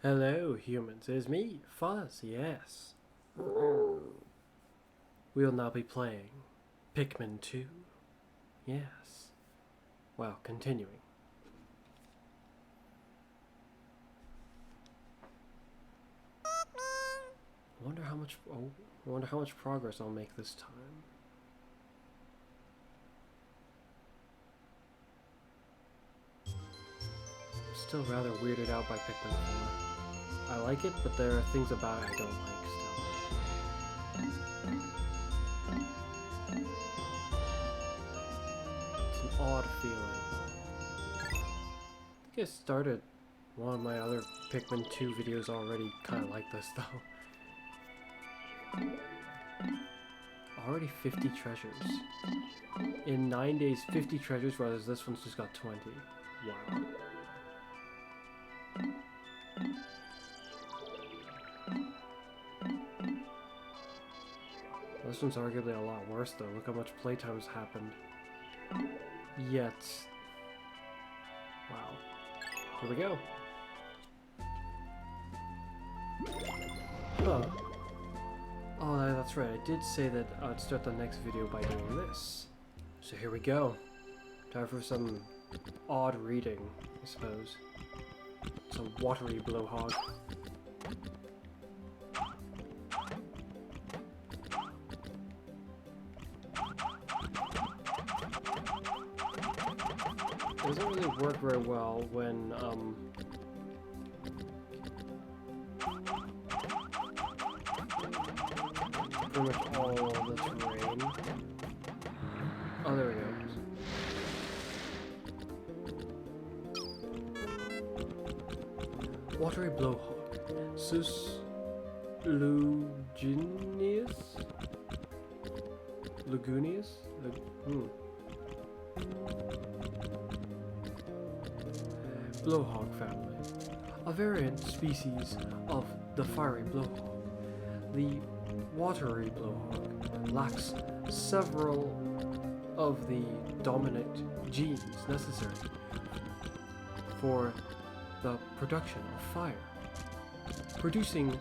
Hello, humans. It is me, Fuzz, yes. We'll now be playing Pikmin 2. Yes. Well, continuing. I wonder how much progress I'll make this time. I'm still rather weirded out by Pikmin 4. I like it, but there are things about it I don't like still. It's an odd feeling. I think I started one of my other Pikmin 2 videos already kind of like this though. Already 50 treasures. In 9 days, 50 treasures, whereas this one's just got 20. Wow. This one's arguably a lot worse though. Look how much playtime has happened. Yet. Wow. Here we go. Huh. Oh, that's right. I did say that I'd start the next video by doing this. So here we go. Time for some odd reading, I suppose. Some watery blowhog. It doesn't really work very well when, pretty much all the terrain. Oh, there we go. Watery blowhog. Sus Lugunius? Lugunius? Blowhog family. A variant species of the fiery blowhog. The watery blowhog lacks several of the dominant genes necessary for the production of fire, producing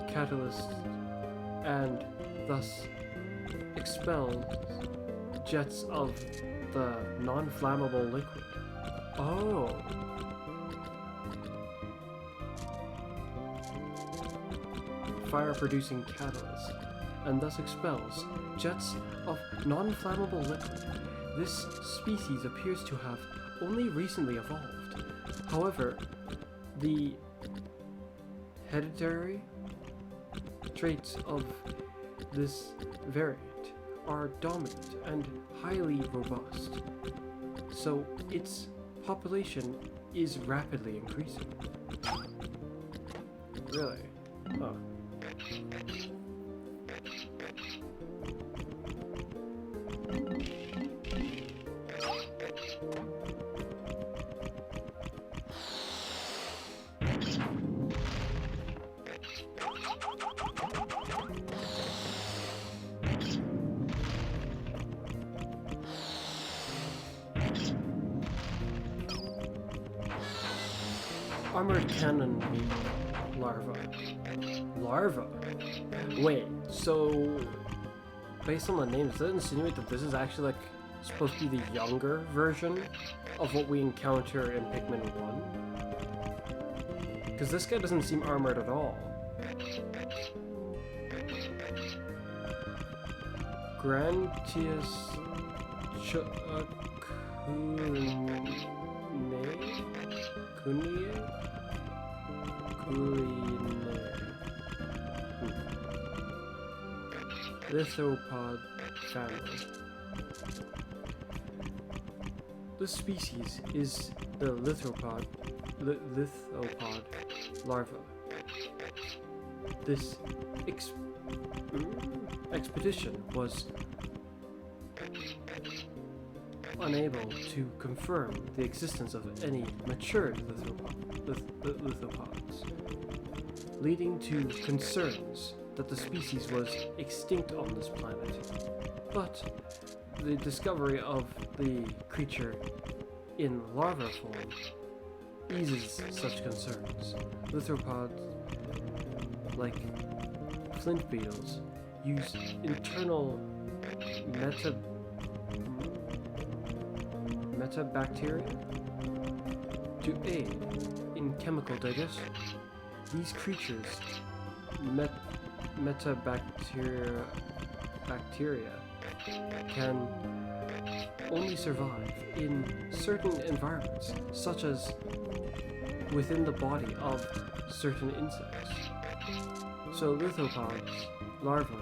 catalysts and thus expels jets of the non-flammable liquid. Oh. Fire-producing catalyst, and thus expels jets of non-flammable liquid. This species appears to have only recently evolved. However, the hereditary traits of this variant are dominant and highly robust, so its population is rapidly increasing. Really? Huh. Armored cannon bee larva. Larva? Wait, so based on the name, does that insinuate that this is actually like supposed to be the younger version of what we encounter in Pikmin 1? Because this guy doesn't seem armored at all. Grantius Lithopod family. This species is the lithopod larva. This expedition was unable to confirm the existence of any matured lithopods, leading to concerns that the species was extinct on this planet. But the discovery of the creature in larva form eases such concerns. Lithopods, like flint beetles, use internal metabacteria to aid in chemical digestion. These creatures, bacteria, can only survive in certain environments, such as within the body of certain insects. So lithopods, larvae,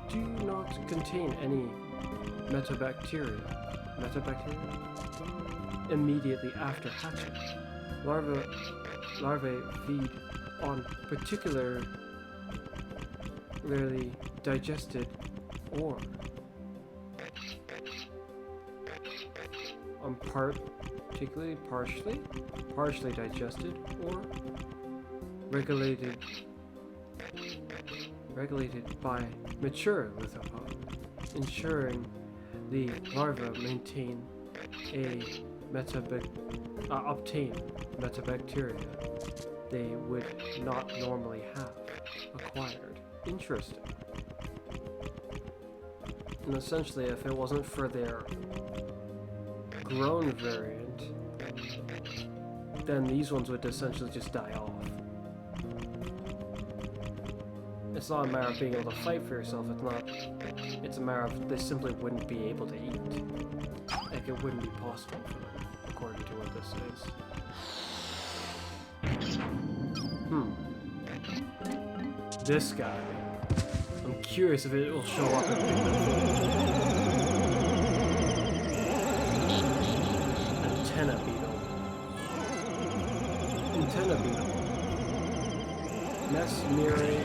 do not contain any metabacteria immediately after hatching. Larvae feed on particularly digested ore, on partially digested or regulated by mature lithopod, ensuring the larvae maintain a obtain metabacteria they would not normally have acquired. Interesting. And essentially, if it wasn't for their grown variant, then these ones would essentially just die off. It's not a matter of being able to fight for yourself, it's a matter of they simply wouldn't be able to eat. Like, it wouldn't be possible for them, according to what this is. This guy. I'm curious if it will show up in Pikmin 4. Antenna beetle. Mesmeri.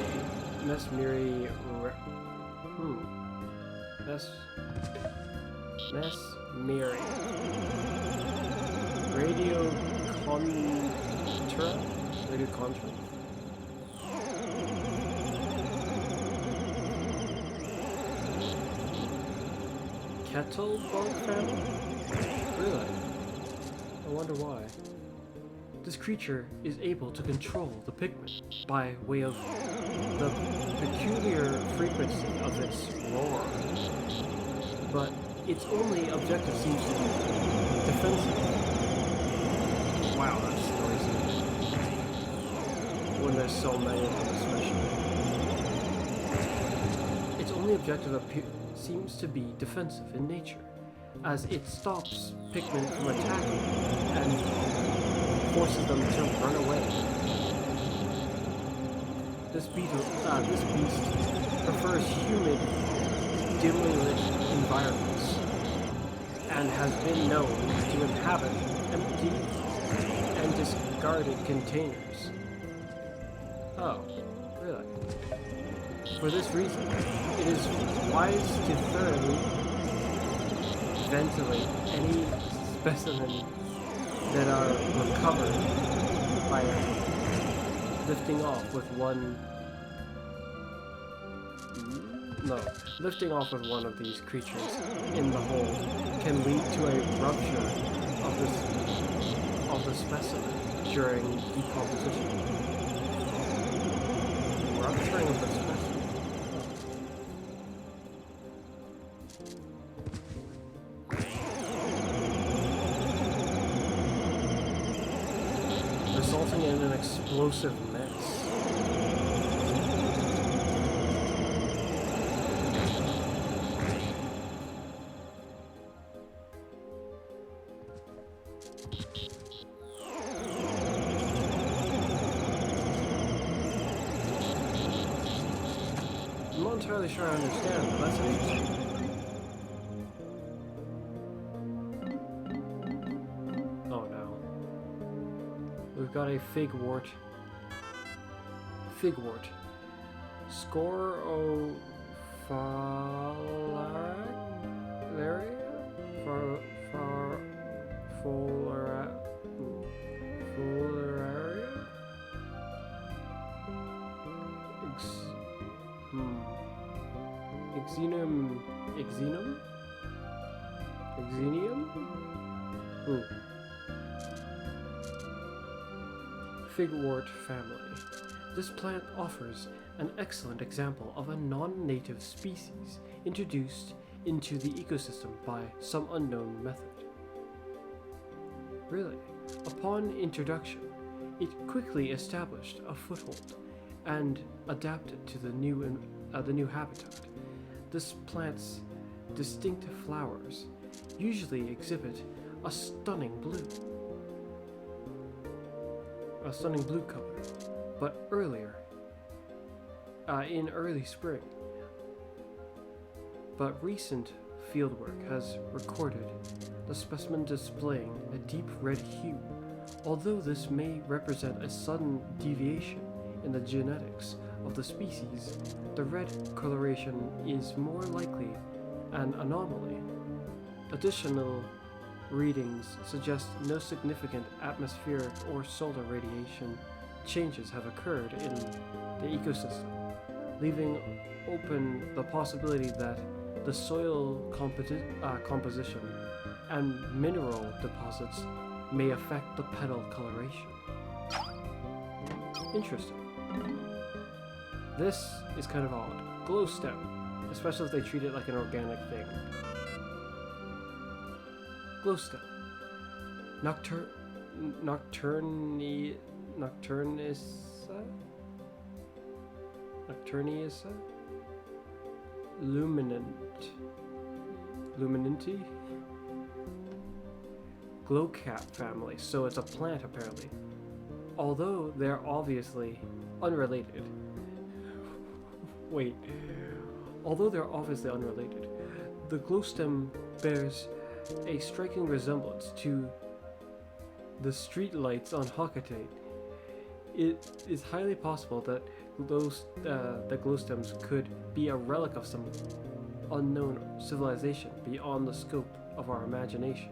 Radiocontra? Kettle bug family? Really? I wonder why. This creature is able to control the Pikmin by way of the peculiar frequency of its roar. But its only objective seems to be defensive. Wow, that's noisy. When there's so many of them especially. Its only objective seems to be defensive in nature, as it stops Pikmin from attacking and forces them to run away. This beast prefers humid, dimly lit environments, and has been known to inhabit empty and discarded containers. Oh, really? For this reason, it is wise to thoroughly ventilate any specimen that are recovered by lifting off with one of these creatures in the hold can lead to a rupture of the specimen during decomposition. Rupturing of the specimen. Resulting in an explosive mess. I'm not entirely sure I understand, but that's interesting. Oh no. We've got a figwort. figwort family. This plant offers an excellent example of a non-native species introduced into the ecosystem by some unknown method. Really, upon introduction, it quickly established a foothold and adapted to the new habitat. This plant's distinct flowers usually exhibit a stunning blue color, but in early spring. But recent fieldwork has recorded the specimen displaying a deep red hue. Although this may represent a sudden deviation in the genetics of the species, the red coloration is more likely an anomaly. Additional readings suggest no significant atmospheric or solar radiation changes have occurred in the ecosystem, leaving open the possibility that the soil composition and mineral deposits may affect the petal coloration. Interesting. This is kind of odd. Glowstem, especially if they treat it like an organic thing. Glowstem. Nocturniisa? Luminanti? Glowcap family, so it's a plant apparently. Although they're obviously unrelated. The glowstem bears a striking resemblance to the streetlights on Hockatate. It is highly possible that the glowstems could be a relic of some unknown civilization beyond the scope of our imagination.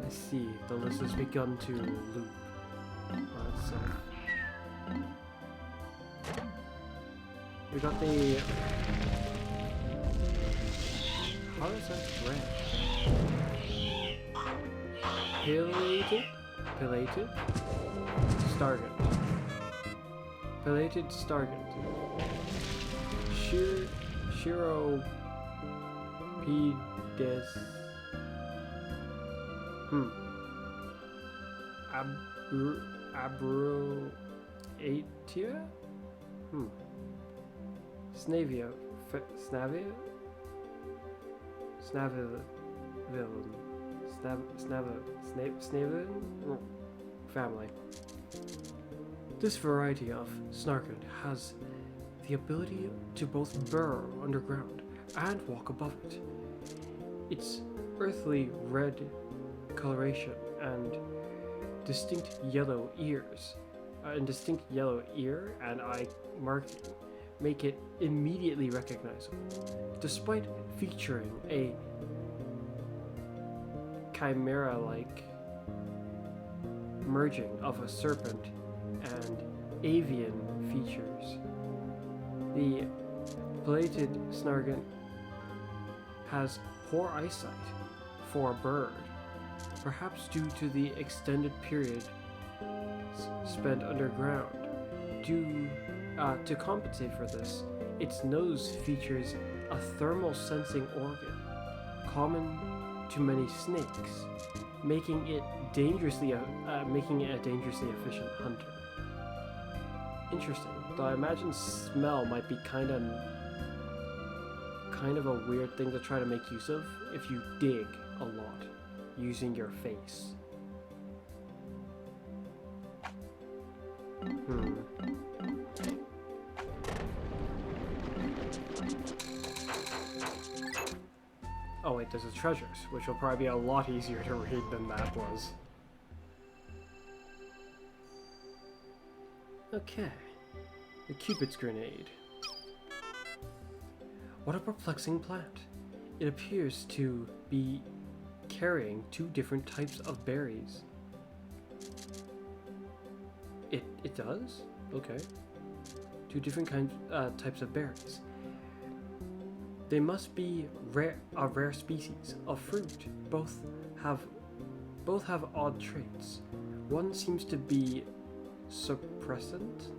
I see, the list has begun to loop on itself. We got the... How is that red? Pilated? Stargant. Chiropeides. Abroatia? Snavium family. This variety of snarkant has the ability to both burrow underground and walk above it. Its earthly red coloration and distinct yellow ear and eye marking make it immediately recognizable, despite featuring a chimera-like merging of a serpent and avian features. The pilated snargant has poor eyesight for a bird, perhaps due to the extended period spent underground. To compensate for this, its nose features a thermal sensing organ, common to many snakes, making it a dangerously efficient hunter. Interesting, though I imagine smell might be kind of a weird thing to try to make use of if you dig a lot using your face. Oh wait, there's the treasures, which will probably be a lot easier to read than that was. Okay, the Cupid's Grenade. What a perplexing plant. It appears to be carrying two different types of berries. It does? Okay. Two different types of berries. They must be a rare species of fruit. Both have odd traits. One seems to be suppressant,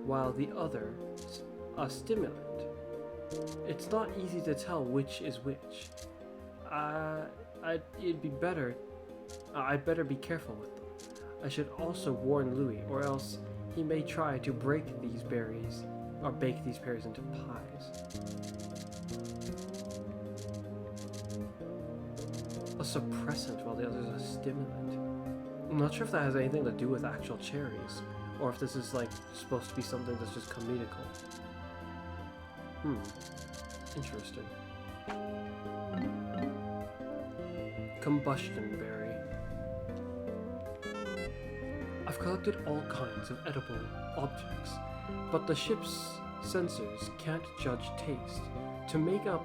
while the other a stimulant. It's not easy to tell which is which. I'd better be careful with them. I should also warn Louis, or else he may try to break these berries, or bake these berries into pies. A suppressant while the other is a stimulant. I'm not sure if that has anything to do with actual cherries, or if this is like supposed to be something that's just comedical. Interesting. Combustion berry. I've collected all kinds of edible objects, but the ship's sensors can't judge taste. To make up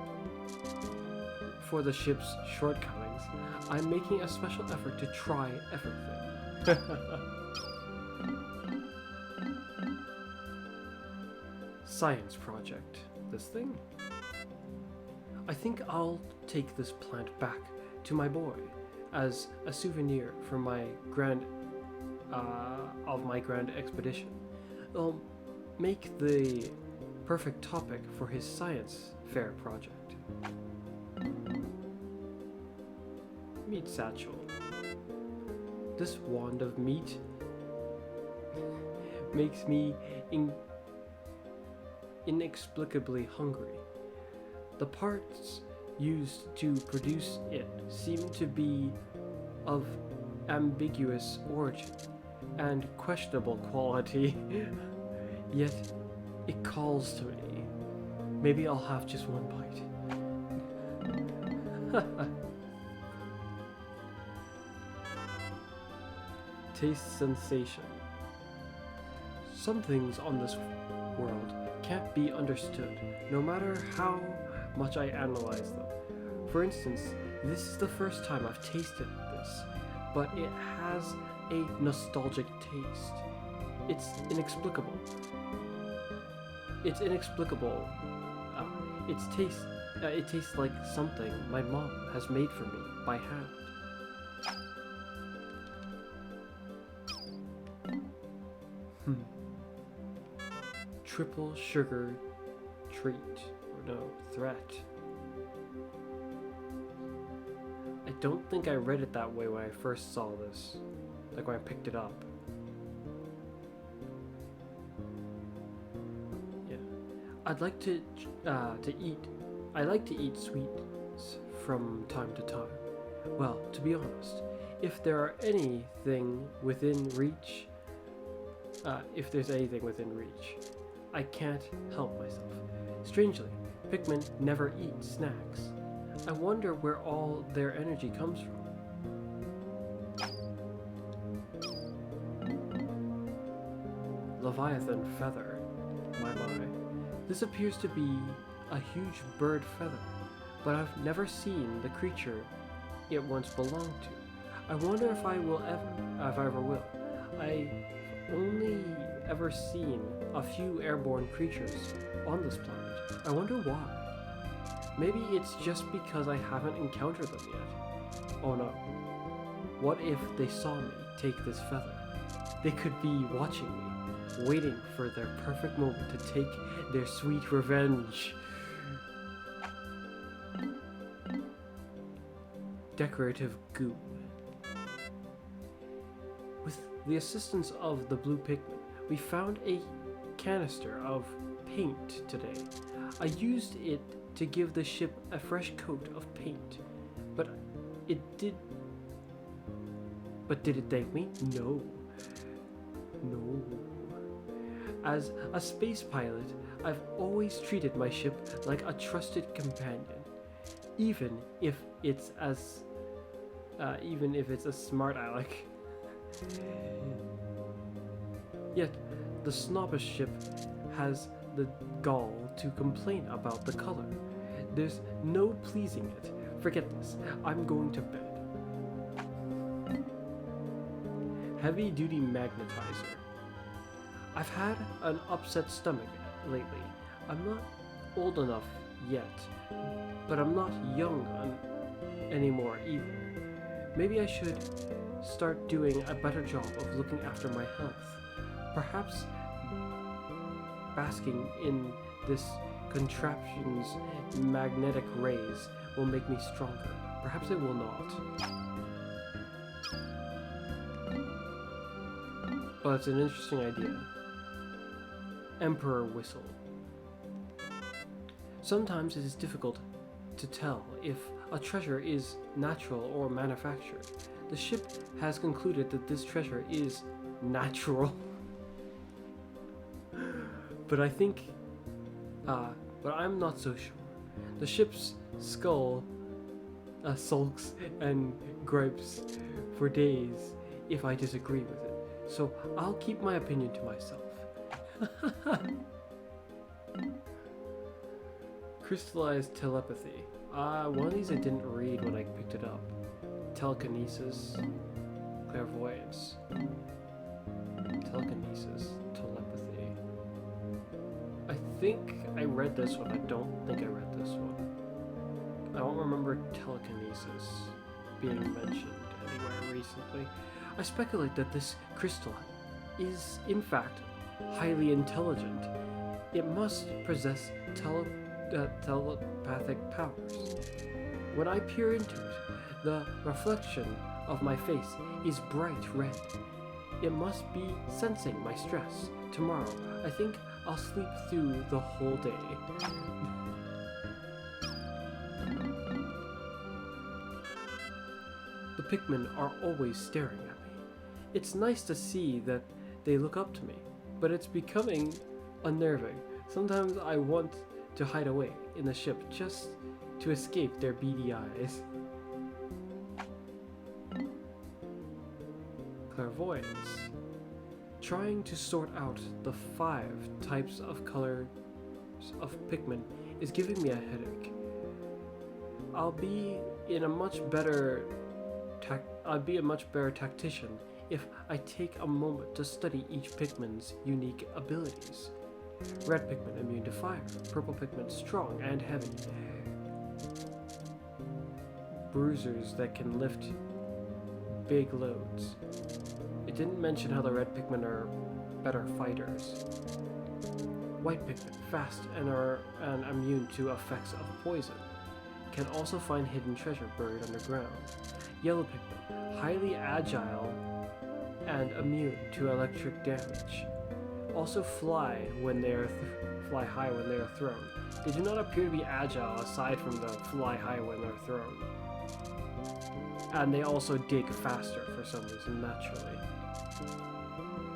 for the ship's shortcomings, I'm making a special effort to try everything. Science project. This thing? I think I'll take this plant back to my boy as a souvenir from my grand expedition. It'll make the perfect topic for his science fair project. Meat satchel. This wand of meat makes me inexplicably hungry. The parts used to produce it seem to be of ambiguous origin and questionable quality, yet it calls to me. Maybe I'll have just one bite. Taste sensation. Some things on this world can't be understood, no matter how much I analyze them. For instance, this is the first time I've tasted this, but it has a nostalgic taste. It's inexplicable. It tastes like something my mom has made for me by hand. Triple sugar treat, or no, threat. I don't think I read it that way when I first saw this, like when I picked it up. Yeah, I like to eat sweets from time to time. Well, to be honest, if there's anything within reach, I can't help myself. Strangely, Pikmin never eat snacks. I wonder where all their energy comes from. Leviathan feather. My. This appears to be a huge bird feather, but I've never seen the creature it once belonged to. I wonder if I ever will. I've only ever seen a few airborne creatures on this planet. I wonder why. Maybe it's just because I haven't encountered them yet. Oh no. What if they saw me take this feather? They could be watching me, waiting for their perfect moment to take their sweet revenge. Decorative goo. With the assistance of the blue Pikmin, we found a canister of paint today. I used it to give the ship a fresh coat of paint, but did it thank me? No. As a space pilot, I've always treated my ship like a trusted companion, even if it's a smart aleck. Yet, the snobbish ship has the gall to complain about the color. There's no pleasing it. Forget this. I'm going to bed. Heavy-duty magnetizer. I've had an upset stomach lately. I'm not old enough yet, but I'm not young anymore either. Maybe I should start doing a better job of looking after my health. Perhaps basking in this contraption's magnetic rays will make me stronger. Perhaps it will not. But it's an interesting idea. Emperor Whistle. Sometimes it is difficult to tell if a treasure is natural or manufactured. The ship has concluded that this treasure is natural. But I think, but I'm not so sure. The ship's skull sulks and gripes for days if I disagree with it. So I'll keep my opinion to myself. Crystallized telepathy. One of these I didn't read when I picked it up. Telekinesis, clairvoyance, telekinesis, telepathy. I think I read this one. I don't think I read this one. I don't remember telekinesis being mentioned anywhere recently. I speculate that this crystal is, in fact, highly intelligent. It must possess telepathic powers. When I peer into it, the reflection of my face is bright red. It must be sensing my stress. Tomorrow, I think I'll sleep through the whole day. The Pikmin are always staring at me. It's nice to see that they look up to me, but it's becoming unnerving. Sometimes I want to hide away in the ship just to escape their beady eyes. Clairvoyance. Trying to sort out the 5 types of colors of Pikmin is giving me a headache. I'll be a much better tactician if I take a moment to study each Pikmin's unique abilities. Red Pikmin immune to fire, purple Pikmin strong and heavy, bruisers that can lift big loads. It didn't mention how the red Pikmin are better fighters. White Pikmin fast and immune to effects of poison, can also find hidden treasure buried underground. Yellow Pikmin highly agile and immune to electric damage. Also fly high when they are thrown. They do not appear to be agile aside from the fly high when they're thrown. And they also dig faster for some reason naturally.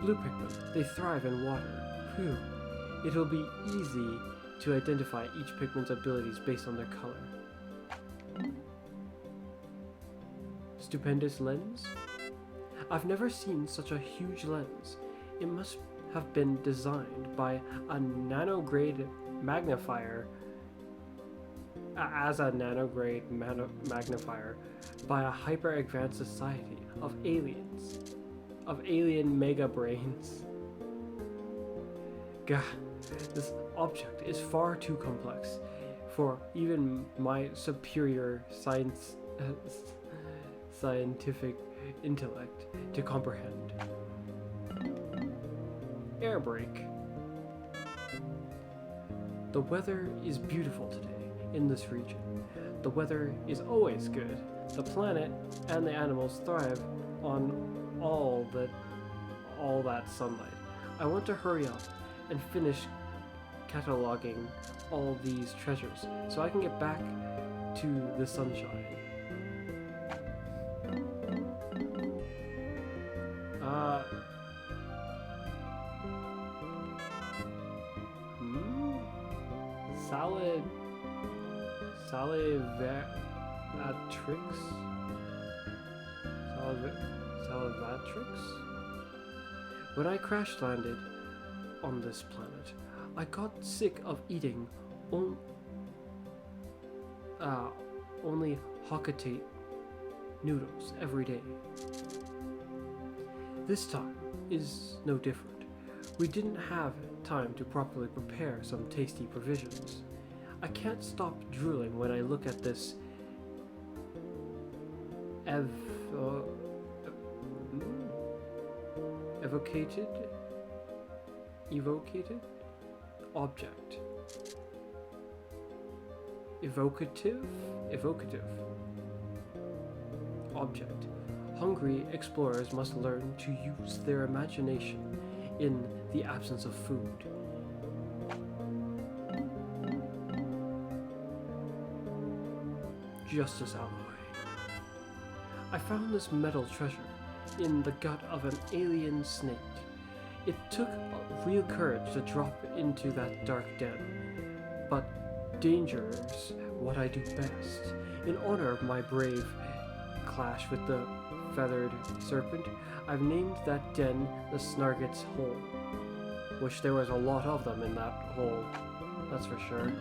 Blue Pikmin, they thrive in water. Phew. It'll be easy to identify each Pikmin's abilities based on their color. Stupendous lens? I've never seen such a huge lens. It must have been designed by a nanograde magnifier by a hyper-advanced society of aliens, of alien mega brains. God, this object is far too complex for even my superior scientific intellect to comprehend. Air brake. The weather is beautiful today in this region. The weather is always good. The planet and the animals thrive on all that sunlight. I want to hurry up and finish cataloging all these treasures so I can get back to the sunshine. Salvatrix? When I crash landed on this planet, I got sick of eating only Hokate noodles every day. This time is no different. We didn't have time to properly prepare some tasty provisions. I can't stop drooling when I look at this evocated object. Evocative object. Hungry explorers must learn to use their imagination in the absence of food. Justice alloy. I found this metal treasure in the gut of an alien snake. It took real courage to drop into that dark den, but danger's what I do best. In honor of my brave clash with the feathered serpent, I've named that den the Snarget's Hole. Wish there was a lot of them in that hole, that's for sure.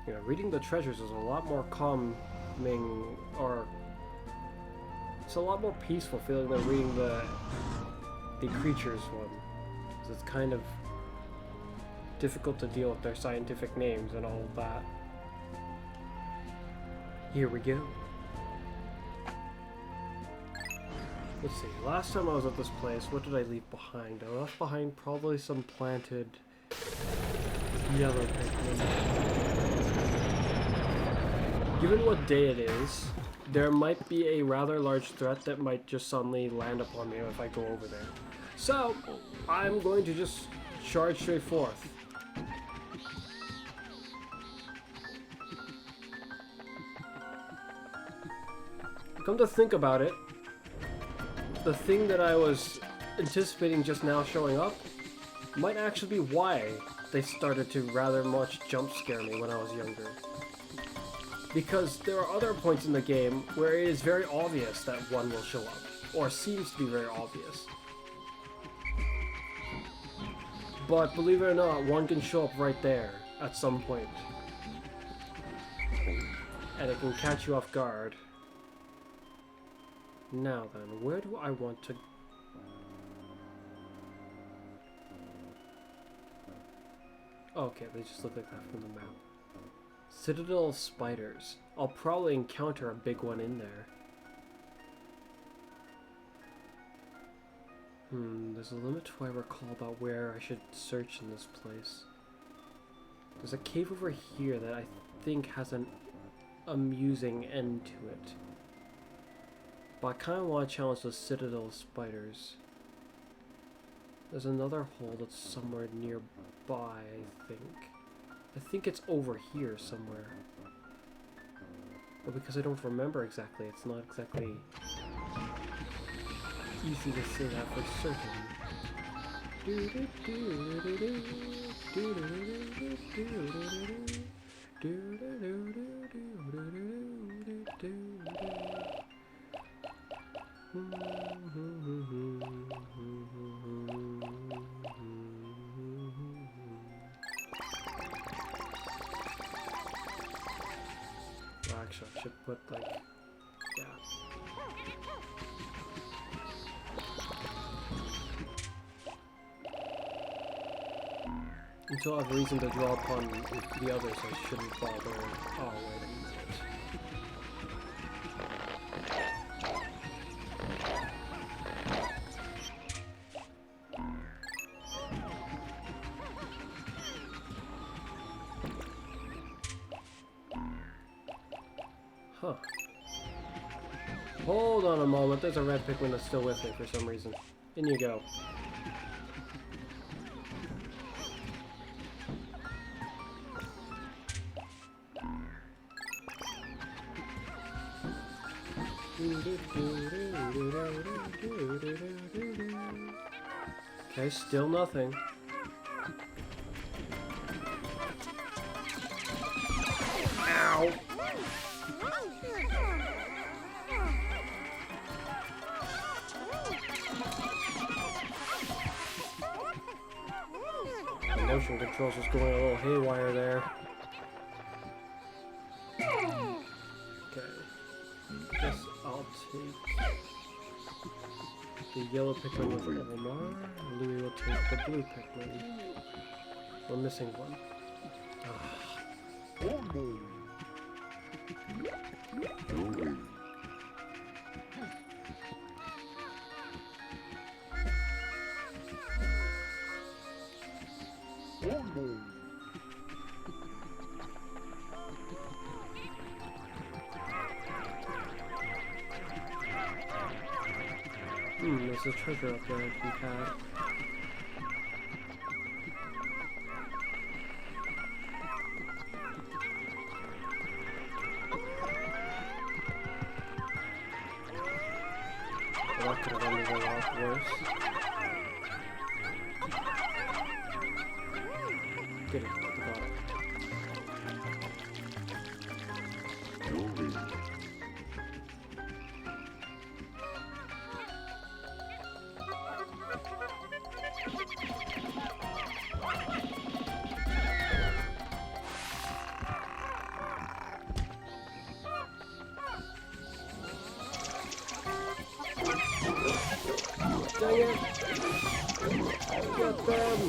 You know, reading the treasures is a lot more calming, or it's a lot more peaceful feeling than reading the creatures one. 'Cause it's kind of difficult to deal with their scientific names and all of that. Here we go. Let's see, last time I was at this place, what did I leave behind? I left behind probably some planted yellow Pikmin. Given what day it is, there might be a rather large threat that might just suddenly land upon me if I go over there. So, I'm going to just charge straight forth. Come to think about it, the thing that I was anticipating just now showing up might actually be why they started to rather much jump scare me when I was younger. Because there are other points in the game where it is very obvious that one will show up, or seems to be very obvious. But believe it or not, one can show up right there at some point. And it can catch you off guard. Now then, where do I want to... Okay, they just look like that from the map. Citadel of spiders. I'll probably encounter a big one in there. There's a limit to what I recall about where I should search in this place. There's a cave over here that I think has an amusing end to it. But I kind of want to challenge the Citadel of spiders. There's another hole that's somewhere nearby, I think. I think it's over here somewhere. But because I don't remember exactly, it's not exactly easy to say that for certain. Actually, I should put like, yeah. Until I have a reason to draw upon the others, I shouldn't bother. Oh, wait a minute. Huh. Hold on a moment, there's a red Pikmin that's still with me for some reason. In you go. Okay, still nothing. Ow! The motion controls was going a little haywire there. Okay. Guess I'll take... The yellow Pikmin with Olimar. Louis will take the blue Pikmin. We're missing one. There's a treasure up there to be had. Well, that could have ended a lot worse. Get it, got it. Dang it! Get them!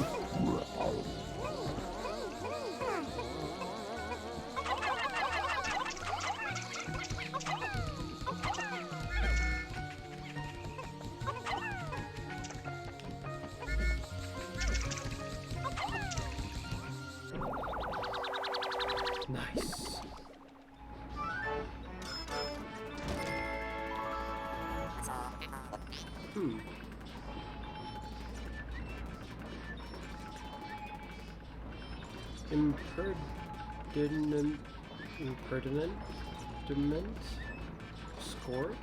Nice. Impertinent? Scourge?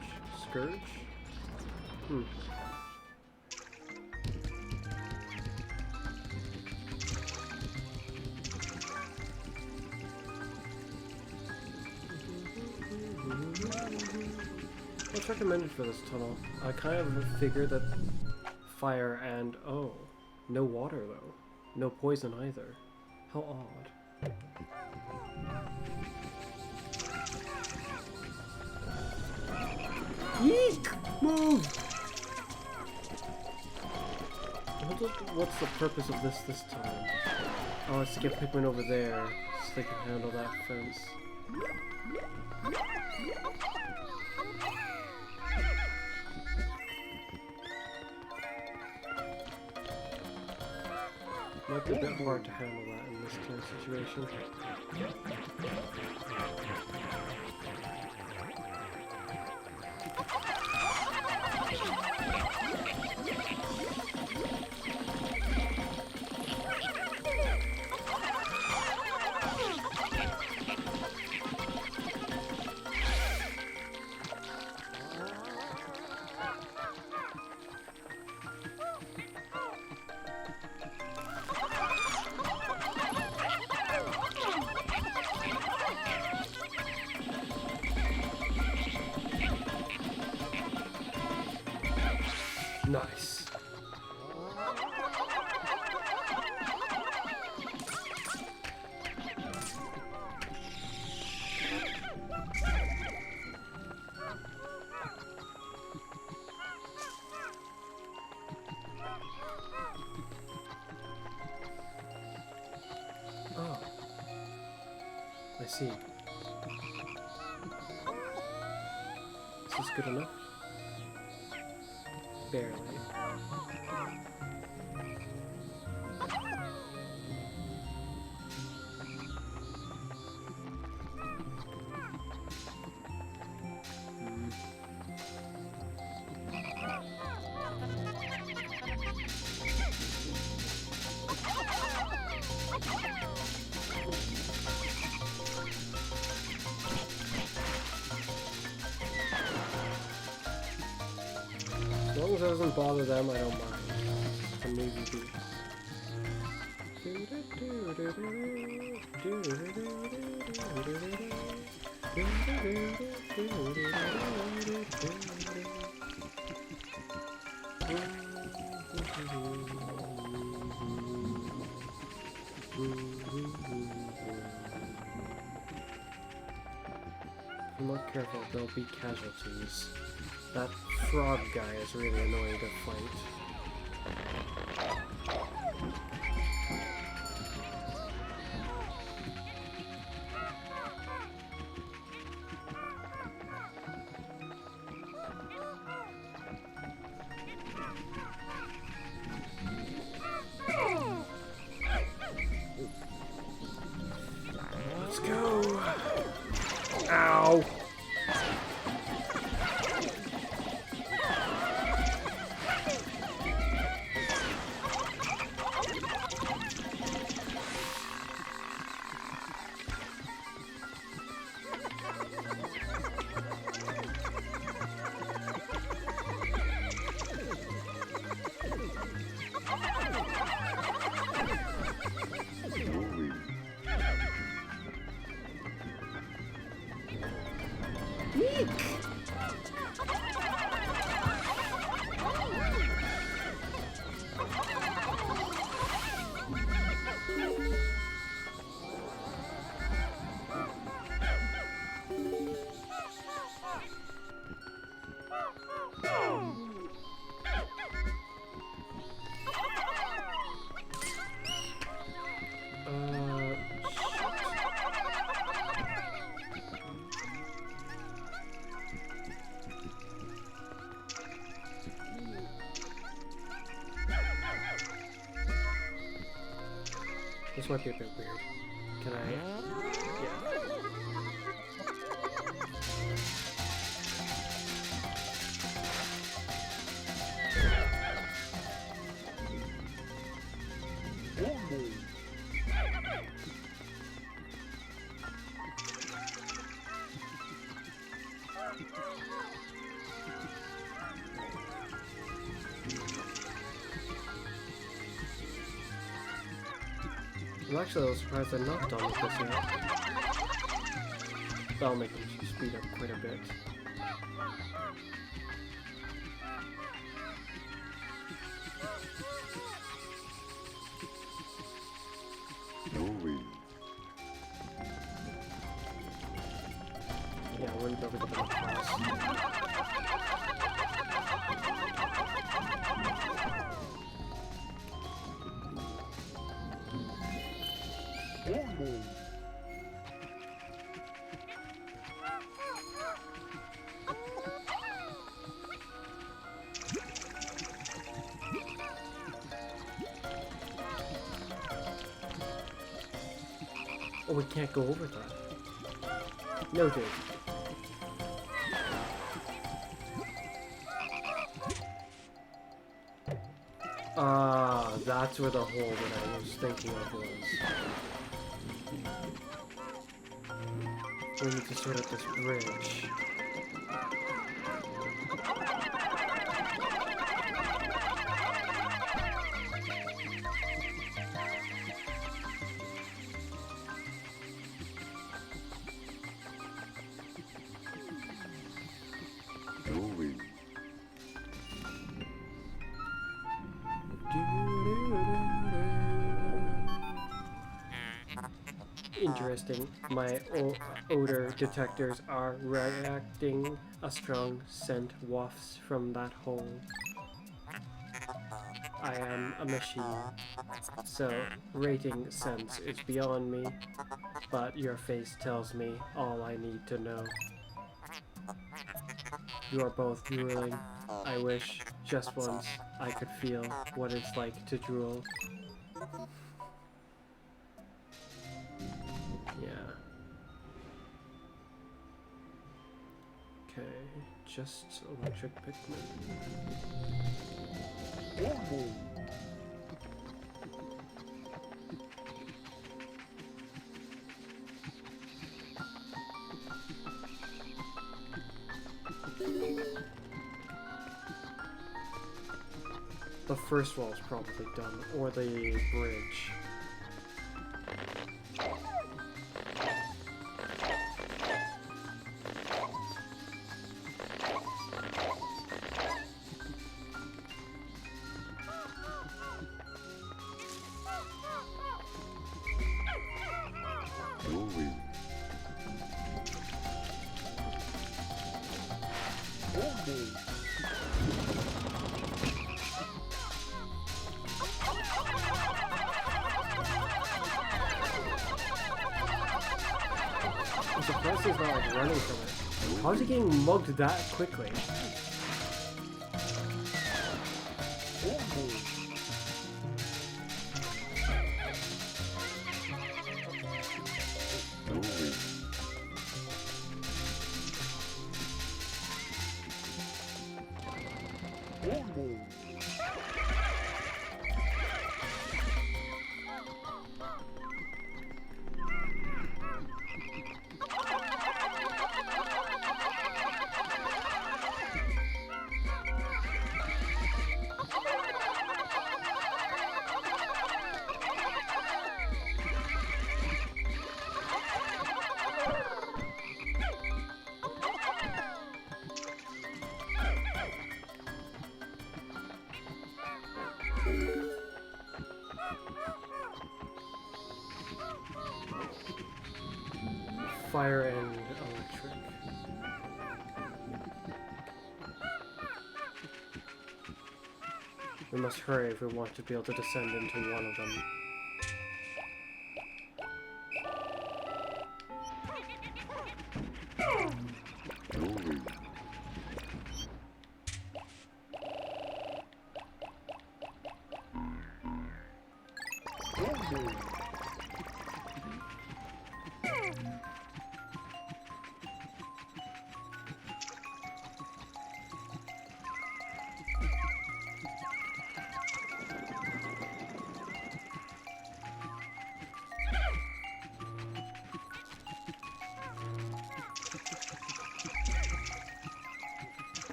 What's recommended for this tunnel? I kind of figured that fire and, oh, no water though. No poison either. How odd. Yeek! Move! What's the purpose of this time? Oh, it's to get Pikmin over there so they can handle that fence. Might be a bit hard to handle that in this kind of situation. Nice. Oh. I see. Is this good enough? Barely. As long as it doesn't bother them, I don't mind. It's a movie beat. If I'm not careful, there'll be casualties. That frog guy is really annoying to fight. Let's go! Ow! This might be a bit weird. Can I? Yeah. I'm actually a little surprised I'm not done with this yet. That'll make them speed up quite a bit. Yeah, I wouldn't be able to get up fast. Oh, we can't go over that. No, dude. Ah, that's where the hole that I was thinking of was. We need to sort out this bridge. Interesting. My odor detectors are reacting. A strong scent wafts from that hole. I am a machine, so rating scents is beyond me, but your face tells me all I need to know. You are both drooling. I wish, just once, I could feel what it's like to drool. Yeah. Okay, just electric Pikmin. The first wall is probably done, or the bridge. I'm surprised he's not like running from it. How is he getting mugged that quickly? Fire and electric. We must hurry if we want to be able to descend into one of them.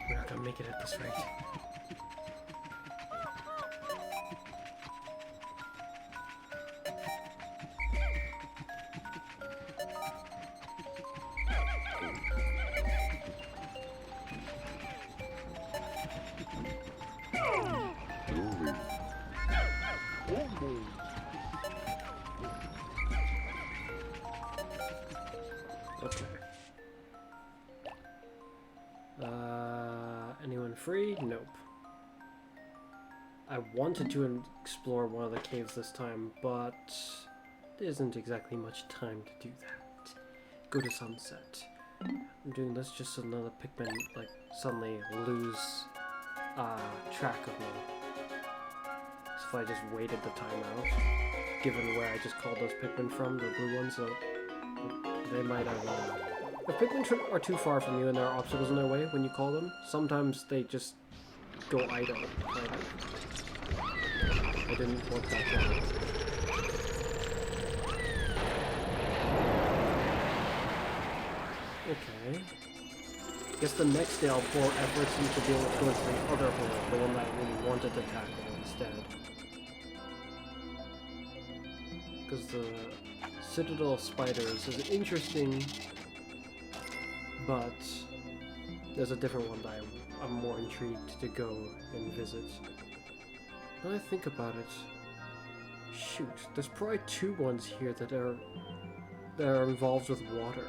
We're not gonna make it at this rate. Okay. Anyone free? Nope. I wanted to explore one of the caves this time, but there isn't exactly much time to do that. Go to sunset. I'm doing this just so none of the Pikmin like suddenly lose track of me. So if I just waited the time out, given where I just called those Pikmin from, the blue ones, so they might have if Pikmin are too far from you and there are obstacles in their way when you call them, sometimes they just go idle. Like, I didn't want that to happen. Okay. Guess the next day I'll pour efforts into being able to go into the other hole, the one that I really wanted to tackle instead. Because the Citadel of Spiders is interesting, but there's a different one that I'm more intrigued to go and visit. Now I think about it, shoot, there's probably two ones here that are involved with water.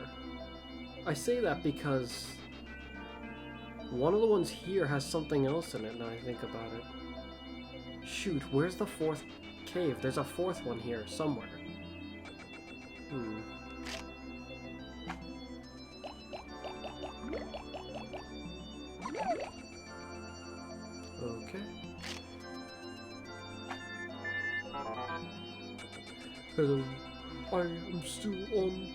I say that because one of the ones here has something else in it now I think about it. Shoot, where's the fourth cave? There's a fourth one here somewhere. Okay. Hello, I am still on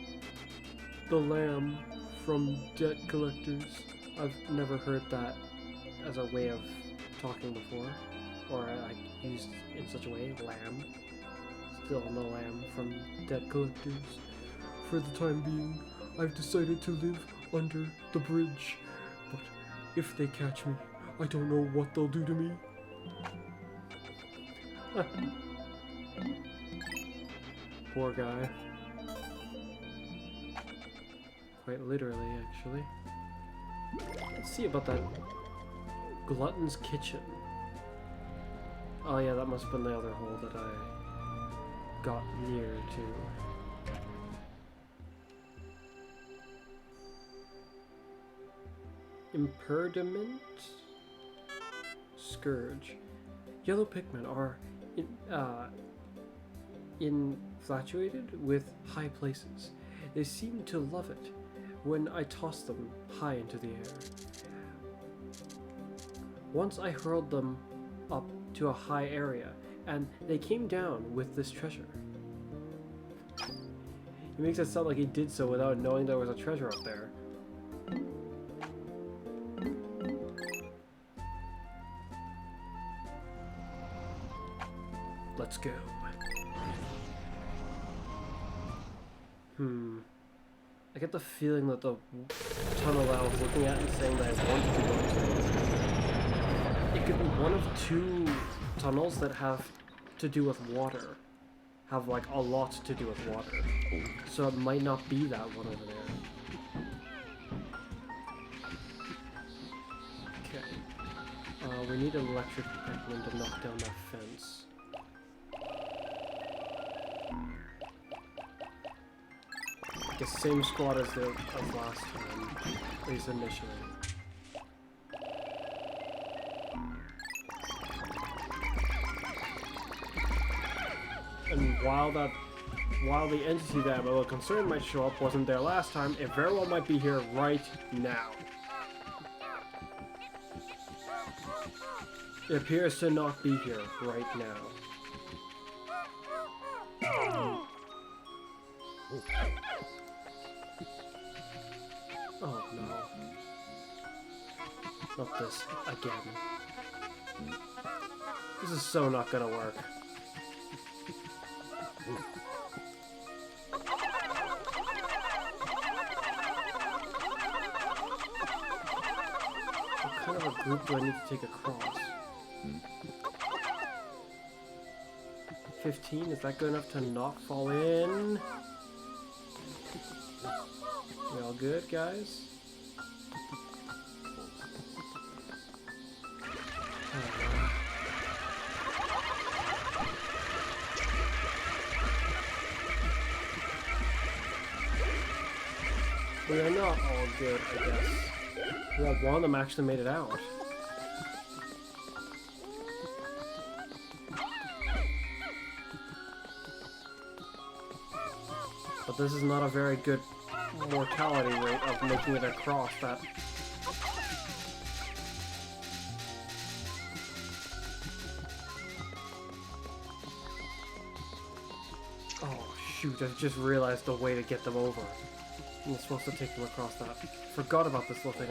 the lamb from debt collectors. I've never heard that as a way of talking before, or like used in such a way, lamb. Still on the lamb from debt collectors. For the time being, I've decided to live under the bridge, but if they catch me, I don't know what they'll do to me. Poor guy. Quite literally, actually. Let's see about that Glutton's Kitchen. Oh yeah, that must have been the other hole that I got near to. Impediment? Scourge. Yellow Pikmin are infatuated with high places. They seem to love it when I toss them high into the air. Once I hurled them up to a high area, and they came down with this treasure. He makes it sound like he did so without knowing there was a treasure up there. Let's go. I get the feeling that the tunnel that I was looking at and saying that I wanted to go to, it could be one of two tunnels that have to do with water. Have like a lot to do with water. So it might not be that one over there. Okay. We need an electric Pikmin to knock down that fence. The same squad as last time, at least initially. And while the entity that I'm a little concerned might show up wasn't there last time, it very well might be here right now. It appears to not be here right now. Oh no. Not this again. This is so not gonna work. What kind of a group do I need to take across? 15? Is that good enough to not fall in? We all good, guys? We are not all good, I guess. Well, one of them actually made it out. But this is not a very good mortality rate of making it across that. Oh shoot, I just realized the way to get them over. I'm supposed to take them across that. Forgot about this little thing.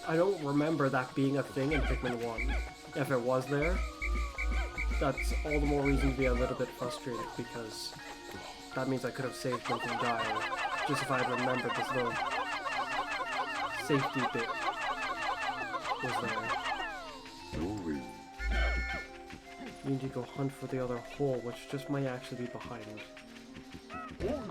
I don't remember that being a thing in Pikmin 1. If it was there, that's all the more reason to be a little bit frustrated, because that means I could have saved them from dying. Just if I had remembered this little safety bit was there. You need to go hunt for the other hole, which just might actually be behind. There.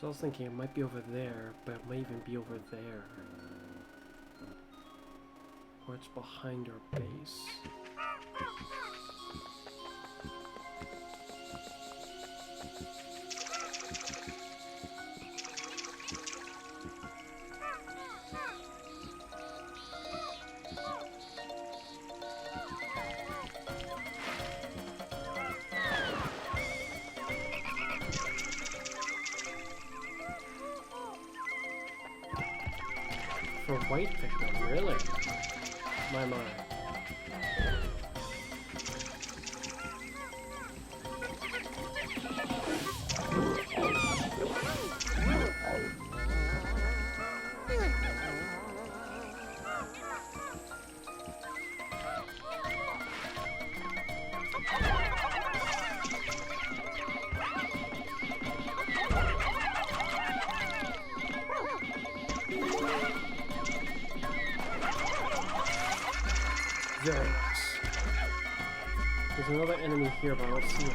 So I was thinking it might be over there, but it might even be over there. Or it's behind our base. For white Pikmin, really? My. Very nice. There's another enemy here, but I don't see him.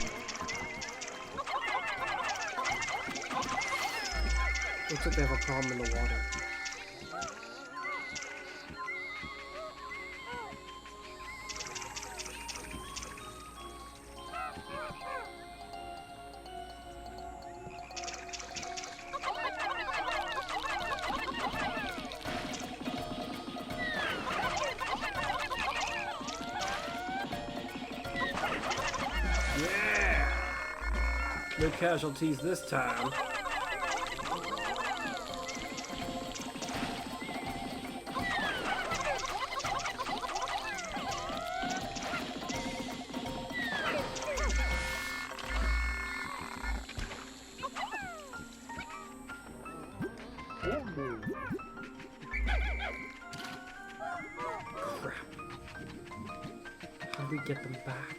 Looks like they have a problem in the water. Yeah! No casualties this time. Crap. How do we get them back?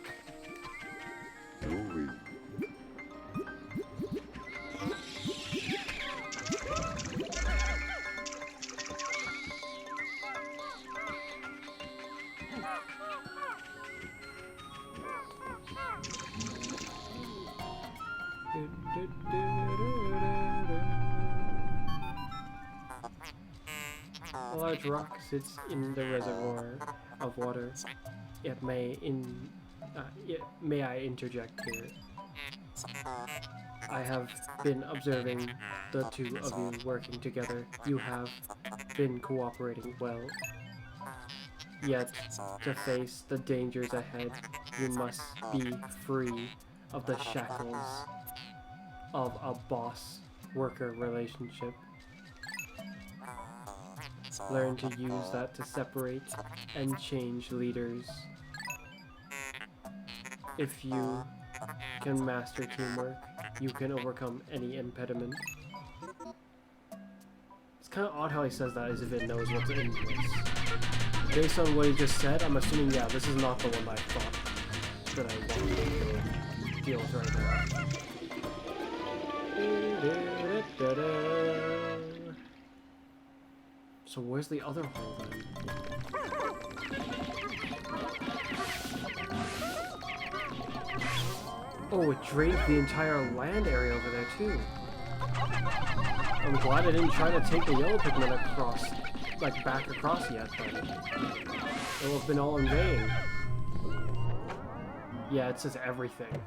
A large rock sits in the reservoir of water. May I interject here? I have been observing the two of you working together. You have been cooperating well. Yet, to face the dangers ahead, you must be free of the shackles of a boss-worker relationship. Learn to use that to separate and change leaders. If you can master teamwork, you can overcome any impediment. It's kind of odd how he says that as if it knows what's in this. Based on what he just said, I'm assuming, yeah, this is not the one I thought that I wanted to deal with right now. So where's the other hole then? Oh, it drained the entire land area over there too. I'm glad I didn't try to take the yellow Pikmin across, like back across yet, but it will have been all in vain. Yeah, it says everything.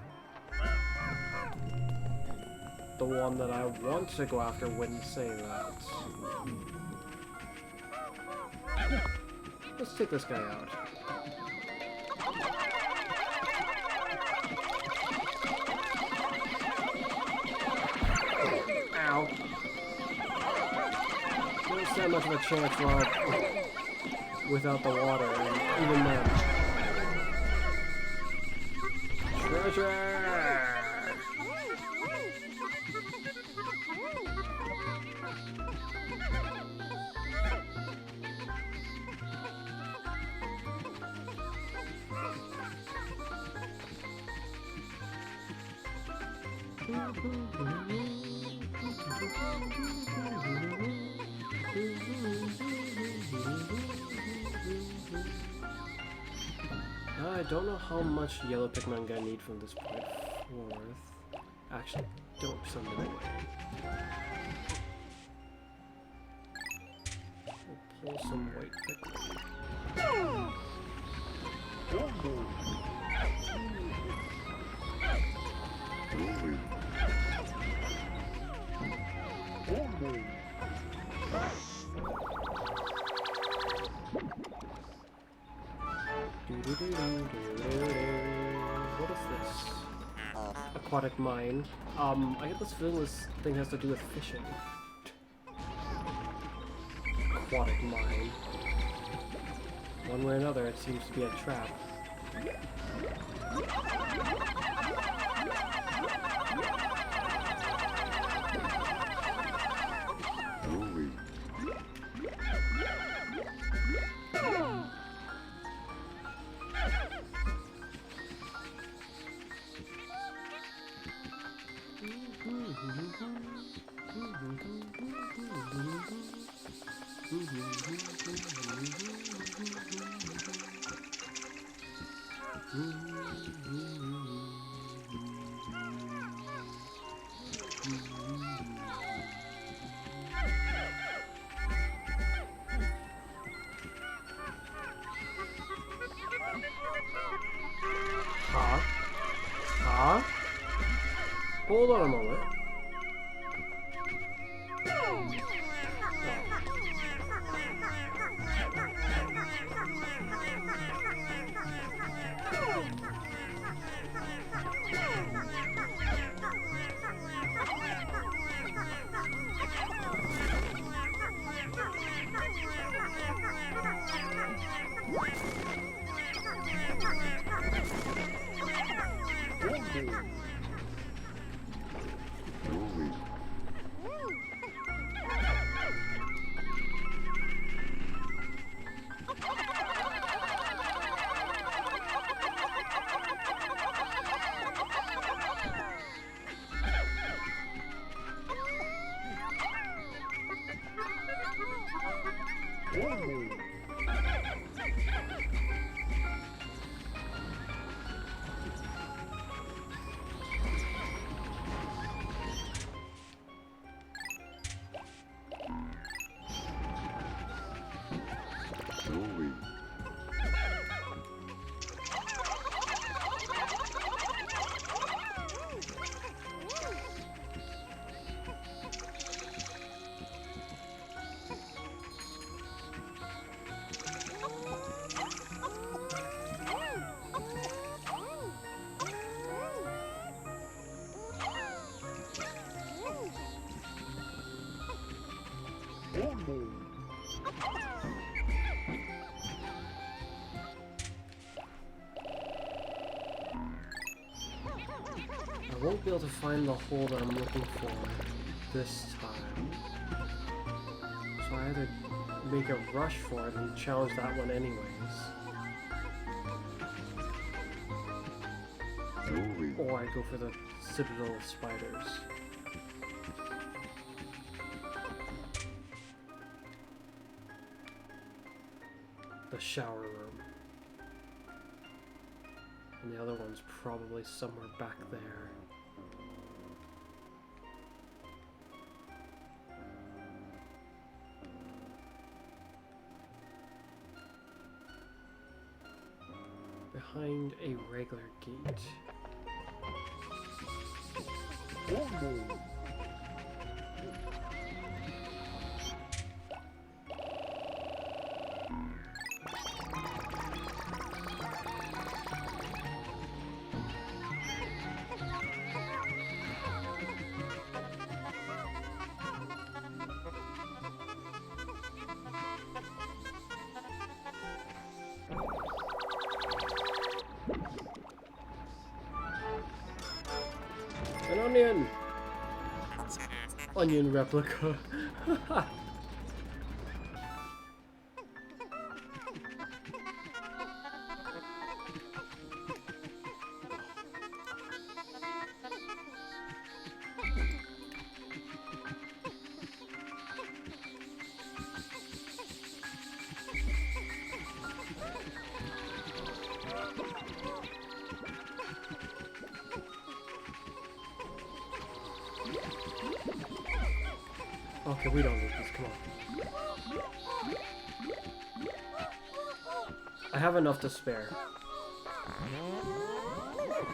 The one that I want to go after wouldn't say that. Let's take this guy out. Ow. Don't stand much of a chance without the water, and even then. Treasure! I don't know how much yellow Pikmin I'm gonna need from this point forth. Actually, don't send them away. We'll pull some white Pikmin. What is this? Aquatic mine. I get this feeling this thing has to do with fishing. Aquatic mine. One way or another, it seems to be a trap. Huh? Huh? Hold on a moment. I won't be able to find the hole that I'm looking for this time. So I either make a rush for it and challenge that one anyways. Or I go for the citadel spiders. The shower room. And the other one's probably somewhere back there. Behind a regular gate. An onion! Onion replica. Okay, we don't need this, come on. I have enough to spare.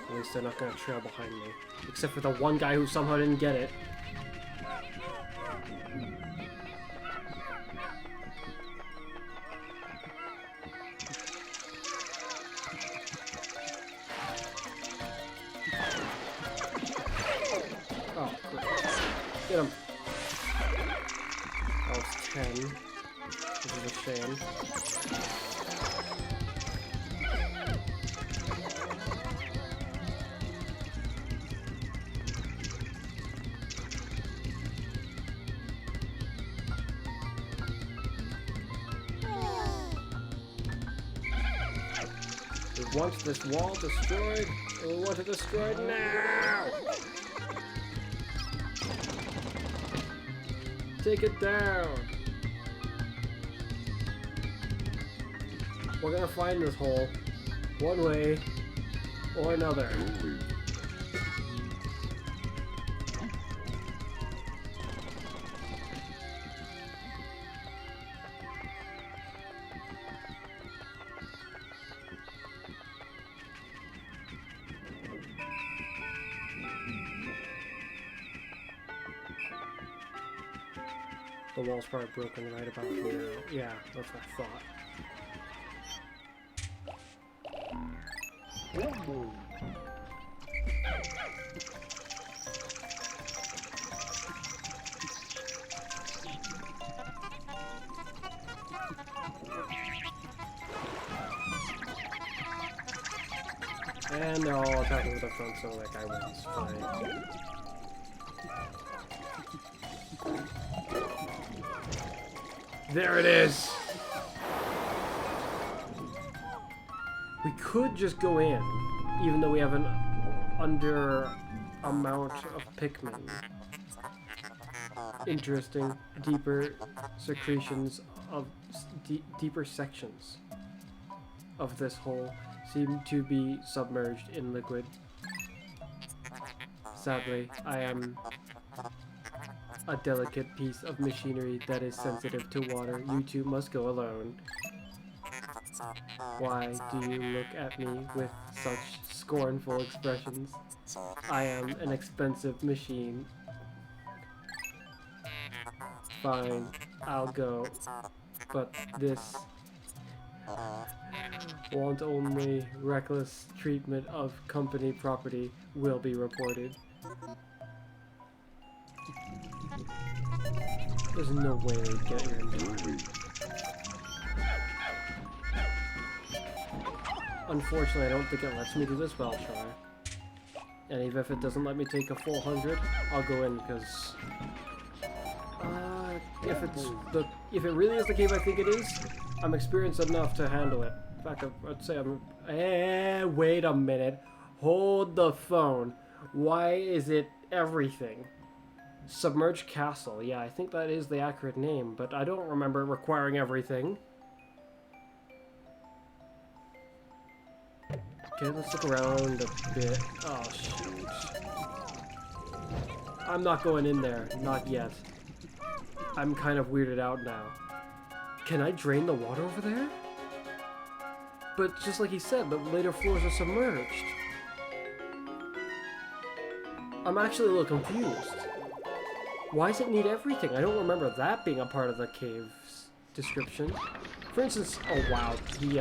At least they're not gonna trail behind me. Except for the one guy who somehow didn't get it. Oh, great. Get him. That was 10. This is a shame. We want this wall destroyed, and we want it destroyed now! Take it down! We're gonna find this hole. One way, or another. The wall's probably broken right about here. Yeah, that's what I thought. And they're all attacking with the front, so like I win. It's fine. There it is! We could just go in, even though we have an under amount of Pikmin. Interesting, deeper secretions of deeper sections of this hole seem to be submerged in liquid. Sadly, I am a delicate piece of machinery that is sensitive to water. You two must go alone. Why do you look at me with such scornful expressions? I am an expensive machine. Fine, I'll go. But this want only reckless treatment of company property will be reported. There's no way to get here in time. Unfortunately, I don't think it lets me do this, but I'll try. And even if it doesn't let me take a full 100, I'll go in because if it really is the cave I think it is, I'm experienced enough to handle it. In fact, I'd say I'm. Wait a minute. Hold the phone. Why is it everything? Submerged Castle. Yeah, I think that is the accurate name, but I don't remember it requiring everything. Okay, let's look around a bit. Oh, shoot. I'm not going in there. Not yet. I'm kind of weirded out now. Can I drain the water over there? But just like he said, the later floors are submerged. I'm actually a little confused. Why does it need everything? I don't remember that being a part of the cave's description. For instance, oh wow, he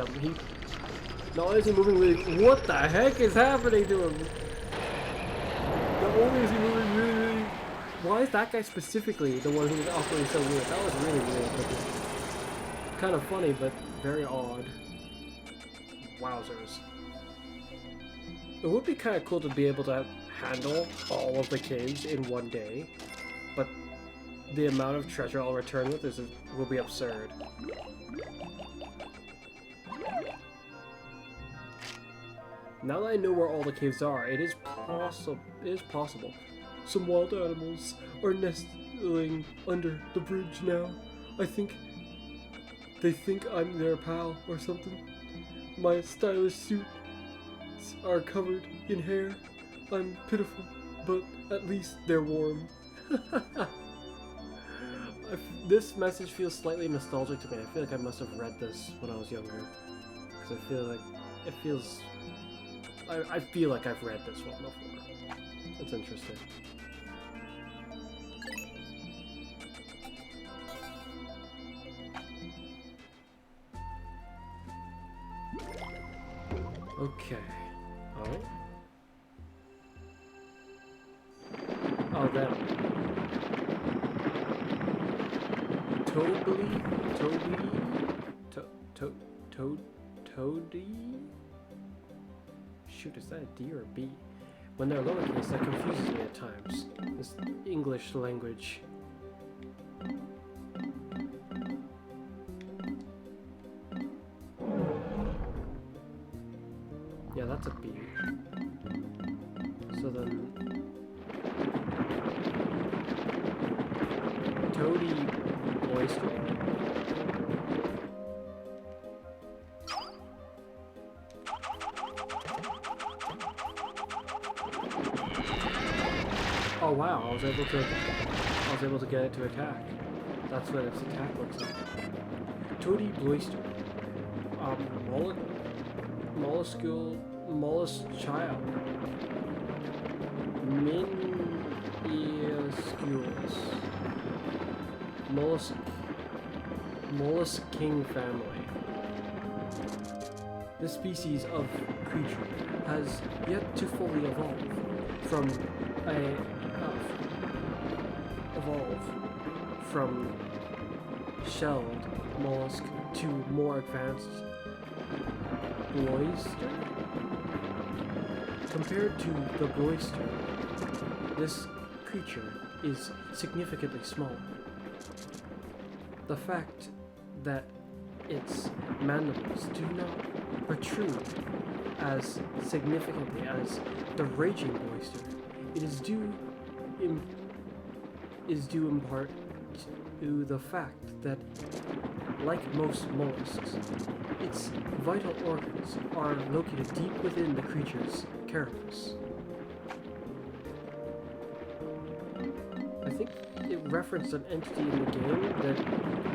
not only is he moving really, what the heck is happening to him? Not only is he moving really, why is that guy specifically the one who was operating so weird? That was really weird, but kind of funny, but very odd. Wowzers. It would be kind of cool to be able to handle all of the caves in one day, but the amount of treasure I'll return with will be absurd. Now that I know where all the caves are, it is possible. Some wild animals are nestling under the bridge now. I think they think I'm their pal or something. My stylish suits are covered in hair. I'm pitiful, but at least they're warm. This message feels slightly nostalgic to me. I feel like I must have read this when I was younger. Because I feel like it feels... I feel like I've read this one before. That's interesting. Okay. Oh? Oh, that. Toady? Shoot, is that a D or a B? When they're lowercase, that confuses me at times. This English language. Yeah, that's a B. So then... Toady Oyster? Oh wow, I was able to get it to attack. That's what its attack looks like. Toady Bloister. Molluscule child. Miniusculus. Mollusking family. This species of creature has yet to fully evolve from shelled mollusk to more advanced bloister. Compared to the bloister, this creature is significantly smaller. The fact that its mandibles do not protrude as significantly as the raging bloister, it is due in part to the fact that, like most mollusks, its vital organs are located deep within the creature's carapace. I think it referenced an entity in the game that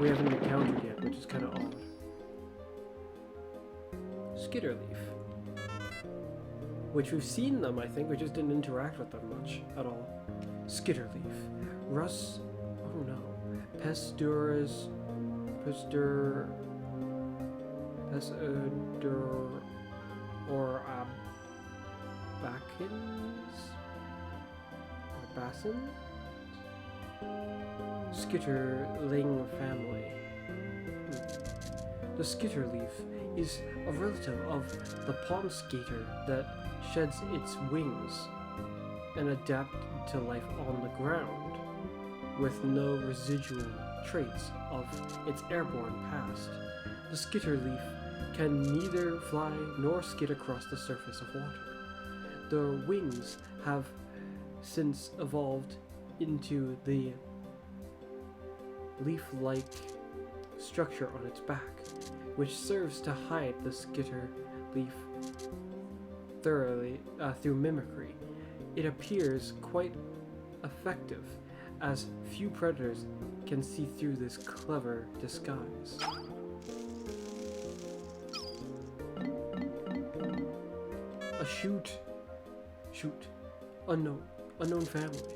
we haven't encountered yet, which is kind of odd. Skitterleaf. Which we've seen them, I think, we just didn't interact with them much at all. Skitterleaf. Oh no. Pestur, or Abacins? Or Bassin? Skitterling family. The skitterleaf is a relative of the pond skater that sheds its wings and adapts to life on the ground, with no residual traits of its airborne past. The skitterleaf can neither fly nor skid across the surface of water. The wings have since evolved into the leaf-like structure on its back, which serves to hide the skitterleaf thoroughly through mimicry. It appears quite effective, as few predators can see through this clever disguise. A shoot, unknown family.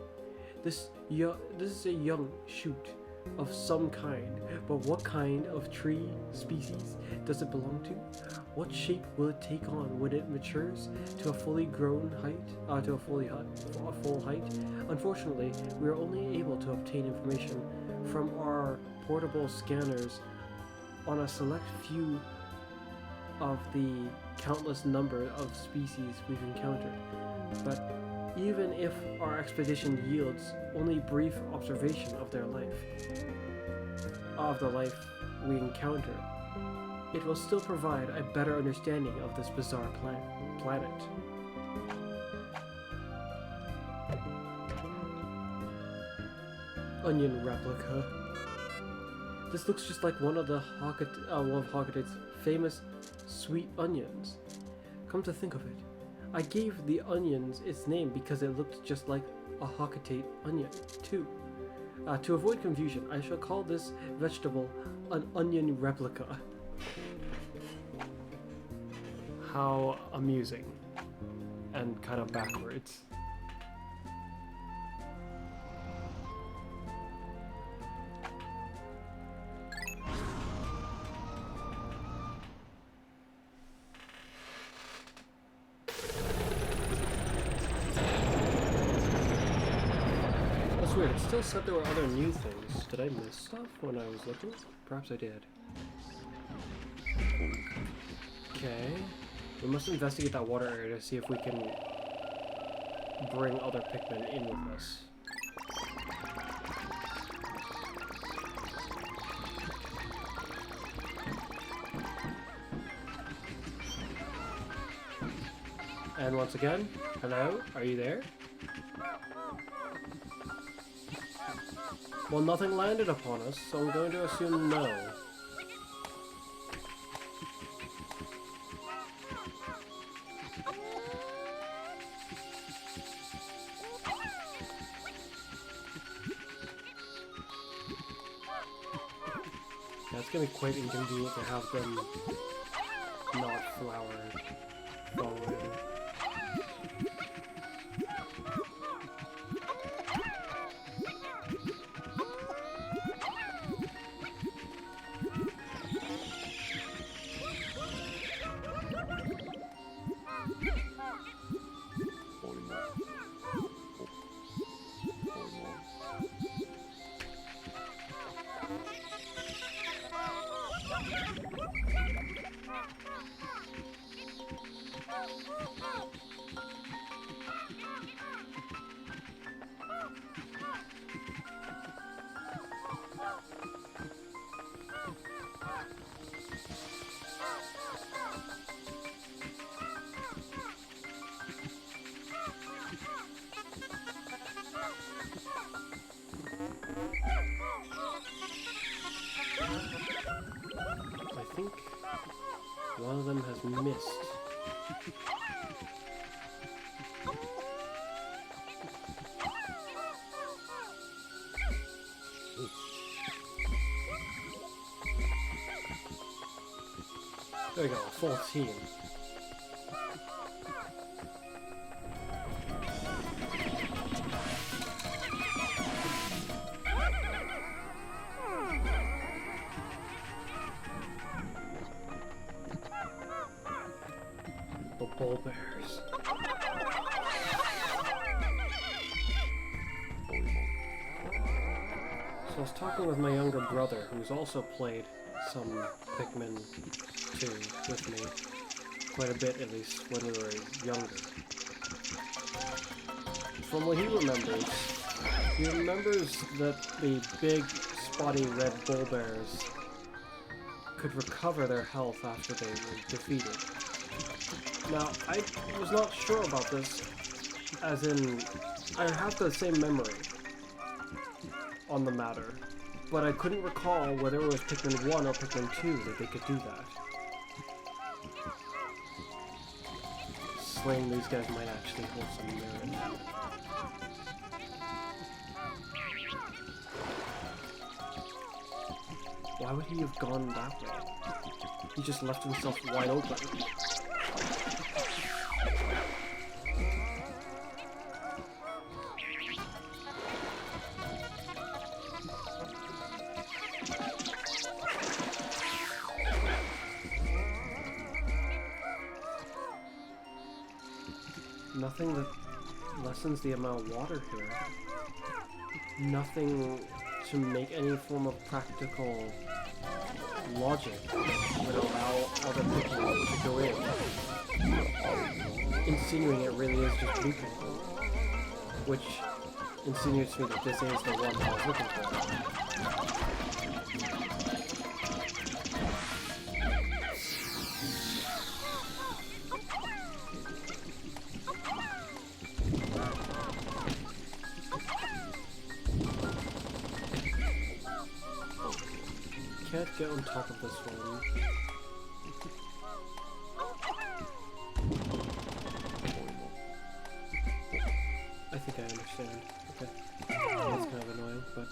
This is a young shoot of some kind, but what kind of tree species does it belong to? What shape will it take on when it matures to a fully grown height, to a full height? Unfortunately, we are only able to obtain information from our portable scanners on a select few of the countless number of species we've encountered. But even if our expedition yields only brief observation of their life, of the life we encounter, it will still provide a better understanding of this bizarre planet. Onion replica. This looks just like one of Hockatate's famous sweet onions. Come to think of it, I gave the onions its name because it looked just like a Hockatate onion, too. To avoid confusion, I shall call this vegetable an onion replica. How amusing. And kind of backwards. Weird, it still said there were other new things. Did I miss stuff when I was looking? Perhaps I did. Okay. We must investigate that water area to see if we can bring other Pikmin in with us. And once again, hello? Are you there? Well, nothing landed upon us, so I'm going to assume no. gonna be quite inconvenient to have them not flower following. I think one of them has missed. There we go, 14. The bull bears. So I was talking with my younger brother, who's also played some Pikmin 2 with me, quite a bit at least when we were younger. From what he remembers that the big spotty red bull bears could recover their health after they were defeated. Now, I was not sure about this, as in, I have the same memory on the matter, but I couldn't recall whether it was Pikmin 1 or Pikmin 2 that they could do that. Slaying these guys might actually hold some merit. Why would he have gone that way? He just left himself wide open. Nothing that lessens the amount of water here. Nothing to make any form of practical logic would allow other people to go in. Insinuating it really is just looping. Which insinuates me that this is the one I was looking for. Can't get on top of this one. I think I understand. Okay. That's kind of annoying, but...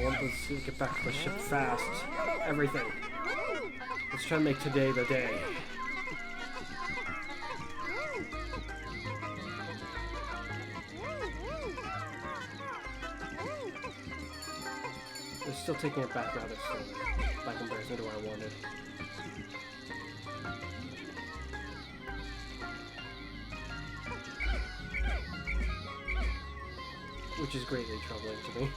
I want to get back to the ship fast. Everything. Let's try and make today the day. They're still taking it back rather slowly, by comparison to what I wanted. Which is greatly troubling to me.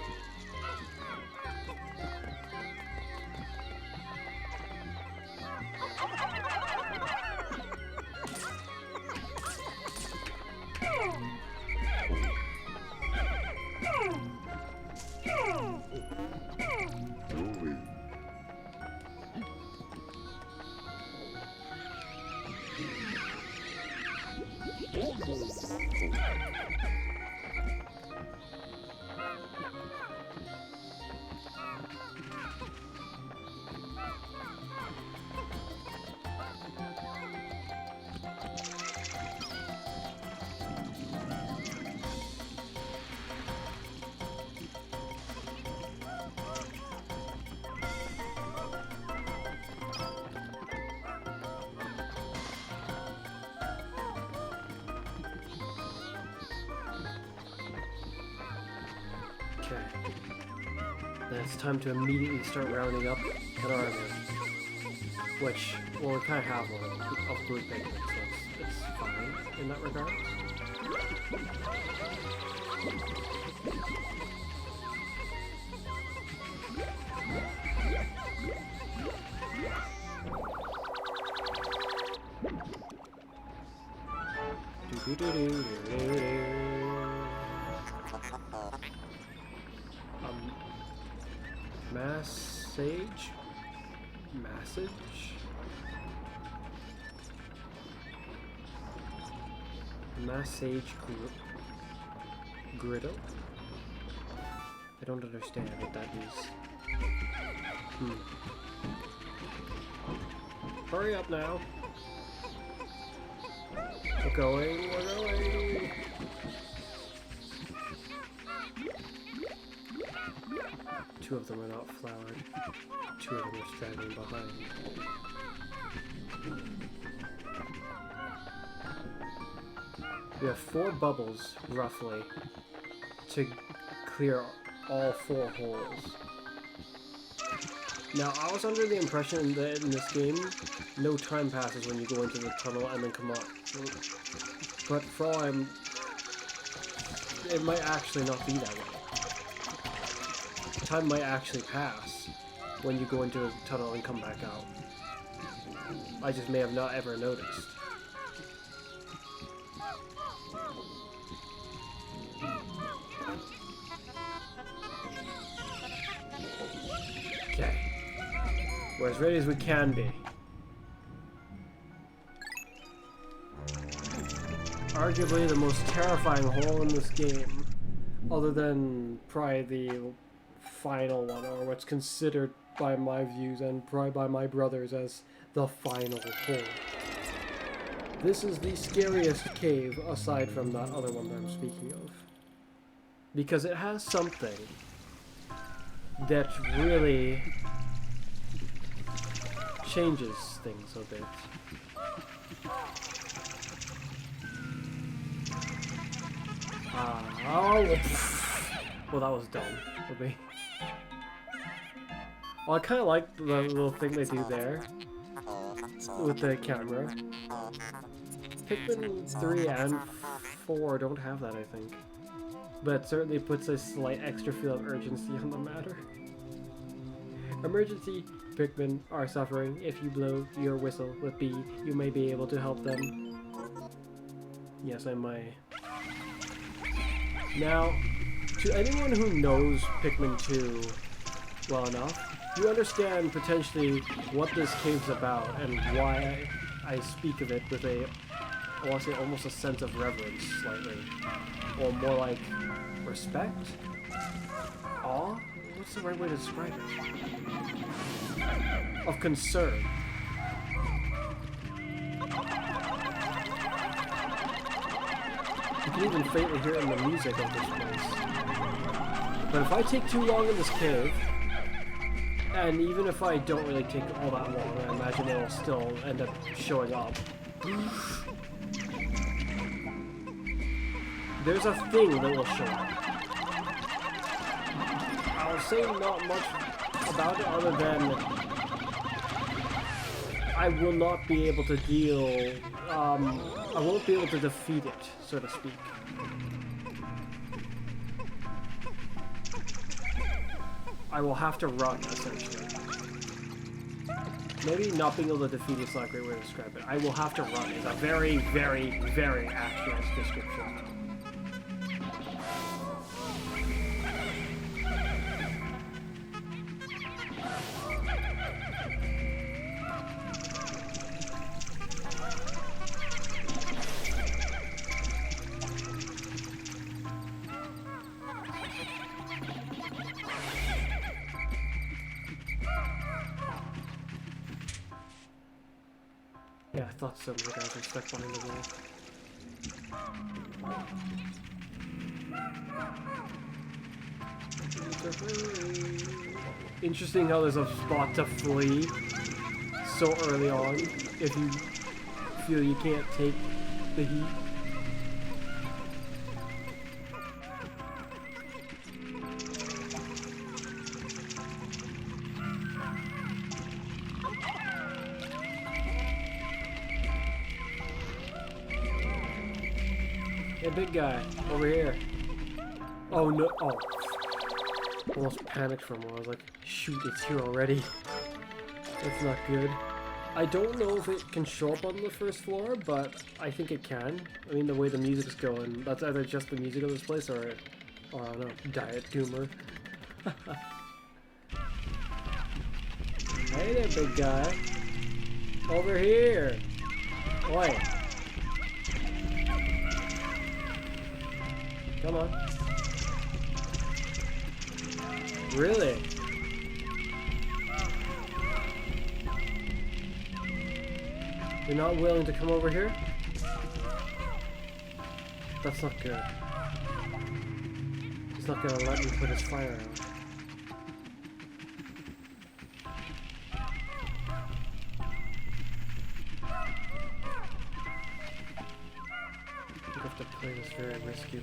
Okay. Then it's time to immediately start rounding up an army. Which, well, we kind of have one of blue Pikmin, so it's fine in that regard. Massage griddle? I don't understand what that is. Hurry up now. We're going. Two of them are not flowered. Two of them are straggling behind. We have 4 bubbles, roughly, to clear all 4 holes. Now, I was under the impression that in this game, no time passes when you go into the tunnel and then come up. But for all it might actually not be that way. Time might actually pass when you go into a tunnel and come back out. I just may have not ever noticed. Okay. We're as ready as we can be. Arguably the most terrifying hole in this game, other than probably the final one, or what's considered by my views and probably by my brothers as the final hole. This is the scariest cave aside from that other one that I'm speaking of. Because it has something that really changes things a bit. Well, that was dumb of me. Well, I kind of like the little thing they do there with the camera. Pikmin 3 and 4 don't have that, I think. But it certainly puts a slight extra feel of urgency on the matter. Emergency Pikmin are suffering. If you blow your whistle with B, you may be able to help them. Yes, I might. Now, to anyone who knows Pikmin 2 well enough, you understand potentially what this cave's about and why I speak of it with a, I want to say almost a sense of reverence, slightly. Or more like respect? Awe? What's the right way to describe it? Of concern. You can even faintly hear it in the music of this place. But if I take too long in this cave, and even if I don't really take all that long, I imagine it will still end up showing up. There's a thing that will show up. I'll say not much about it other than I will not be able to deal, I won't be able to defeat it, so to speak. I will have to run, essentially. Maybe not being able to defeat is not a great way to describe it. I will have to run is a very, very, very accurate description. Yeah, I thought some of the guys were stuck behind the wall. Interesting how there's a spot to flee so early on if you feel you can't take the heat. Hey, big guy, over here. Oh no, oh. Almost panicked for a moment. I was like, shoot, it's here already. That's not good. I don't know if it can show up on the first floor, but I think it can. I mean, the way the music's going, that's either just the music of this place or I don't know, diet tumor. Hey there, big guy. Over here. Oi. Come on. Really? You're not willing to come over here? That's not good. He's not gonna let me put his fire out. I have to play this very risky.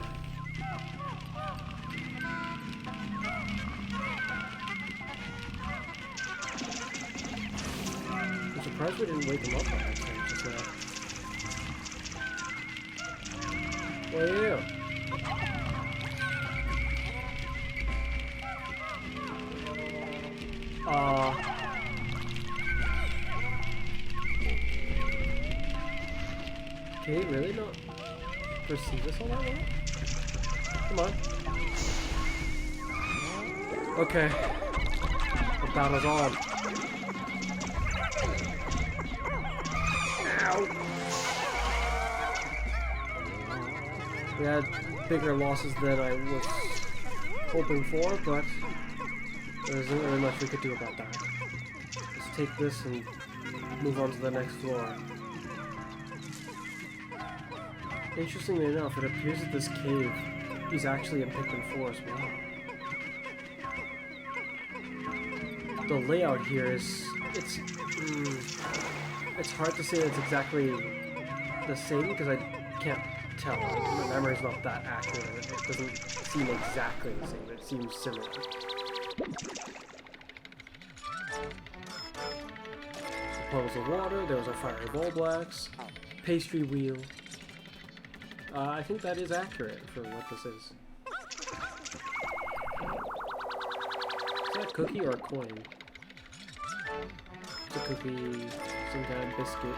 I'm surprised we didn't wake him up by accident just now. What are you? Can he really not perceive this all that well? Come on. Okay. The battle's on. Ow! We had bigger losses than I was hoping for, but there isn't really much we could do about that. Let's take this and move on to the next floor. Interestingly enough, it appears that this cave is actually in Pikmin 4 as well. The layout here is... it's hard to say it's exactly the same because I can't tell. My memory's not that accurate. It doesn't seem exactly the same, it seems similar. Puddles of water, there was a fiery ball blacks, pastry wheel. I think that is accurate for what this is. Is that a cookie or a coin? It's a cookie, some kind of biscuit.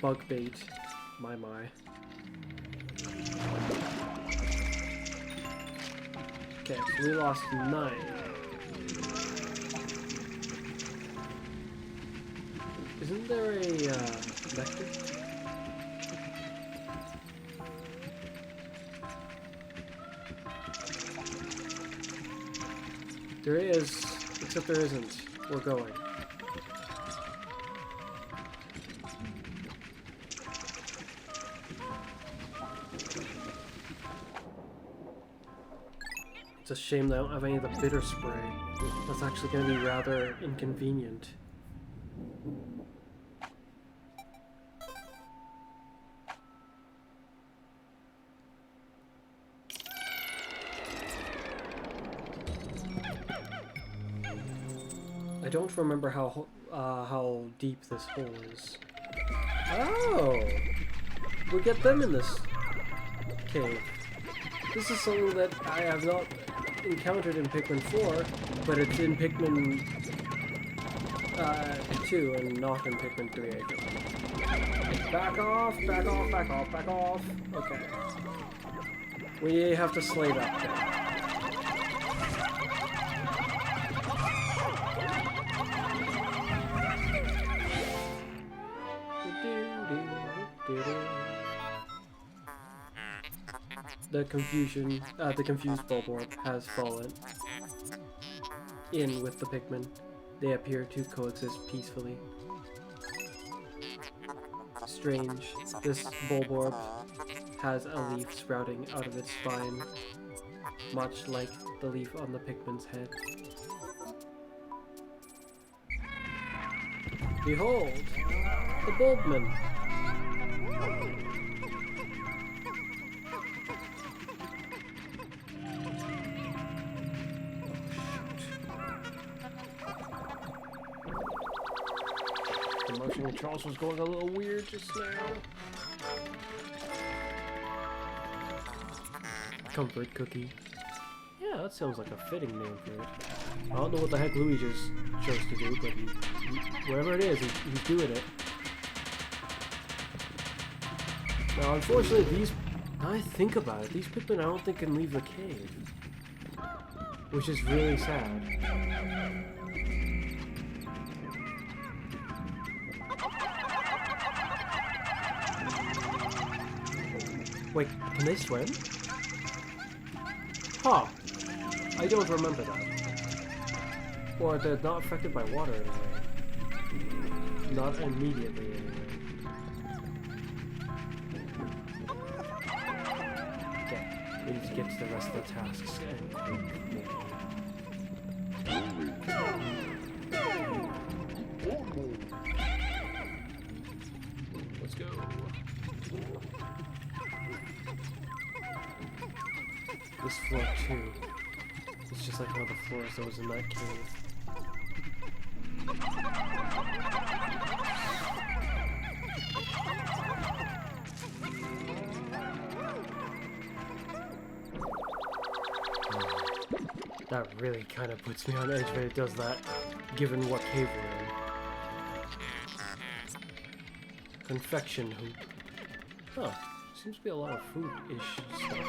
Bug bait. My. Okay, so we lost 9. Isn't there a vector? There is, except there isn't. We're going. It's a shame that I don't have any of the bitter spray. That's actually going to be rather inconvenient. I don't remember how deep this hole is. Oh! We get them in this cave. This is something that I have not encountered in Pikmin 4, but it's in Pikmin 2 and not in Pikmin 3, I think. Back off, back off, back off, back off. Okay. We have to slay that thing. The confused Bulborb has fallen in with the Pikmin. They appear to coexist peacefully. Strange. This Bulborb has a leaf sprouting out of its spine, much like the leaf on the Pikmin's head. Behold! The Bulbman! The motion controls was going a little weird just now. Comfort cookie. Yeah, that sounds like a fitting name for it. I don't know what the heck Louis just chose to do, but whatever it is, he's doing it. Now, unfortunately, now I think about it, these Pikmin I don't think can leave the cave. Which is really sad. Wait, can they swim? Huh. I don't remember that. Or they're not affected by water anyway. Not immediately anyway. Okay, we need to get to the rest of the tasks and let's go. This floor too. It's just like one of the floors that was in that cave. That really kind of puts me on edge when it does that, given what cave we're in. Confection hoop. Huh. Seems to be a lot of food-ish stuff here.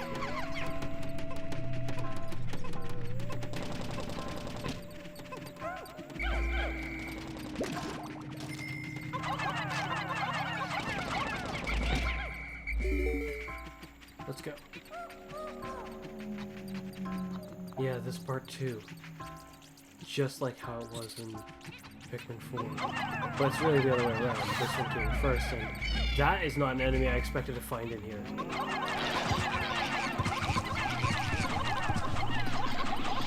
Let's go. Yeah, this part too. Just like how it was in Pikmin 4. But it's really the other way around. This one came first, and that is not an enemy I expected to find in here.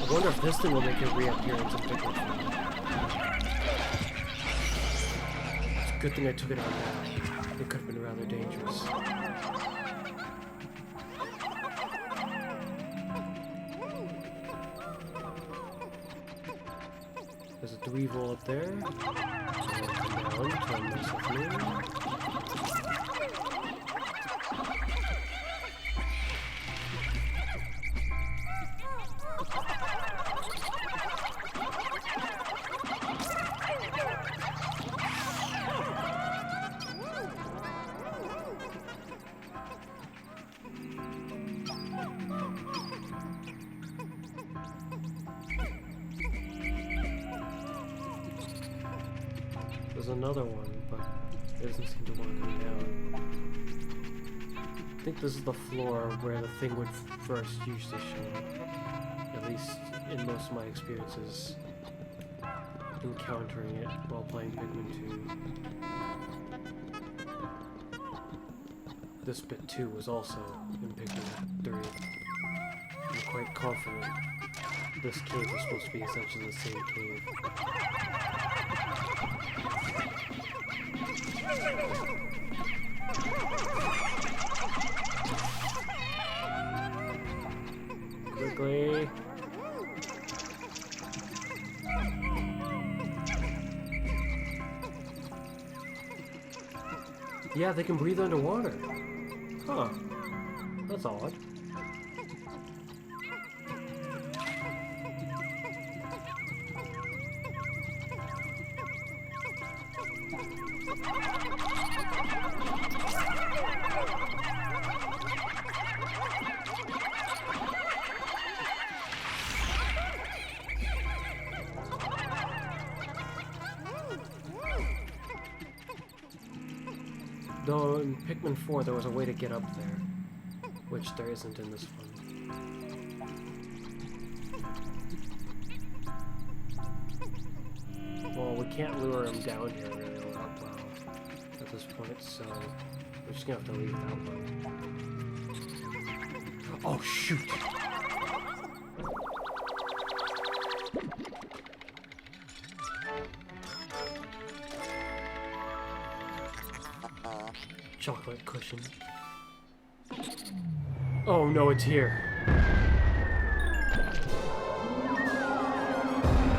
I wonder if this thing will make a reappearance in Pikmin 4. It's a good thing I took it out now. It could have been rather dangerous. There's a dweevil up there. Down, turn myself in. There's another one, but it doesn't seem to want to come down. I think this is the floor where the thing would first usually show up. At least in most of my experiences encountering it while playing Pikmin 2. This bit too was also in Pikmin 3. I'm quite confident. this cave is supposed to be essentially the same cave. Quickly. Yeah, they can breathe underwater. Huh. That's odd. Though in Pikmin 4 there was a way to get up there, which there isn't in this one. Well, we can't lure him down here really well at this point, so we're just gonna have to leave that one. Oh shoot! Chocolate cushion. Oh no, it's here.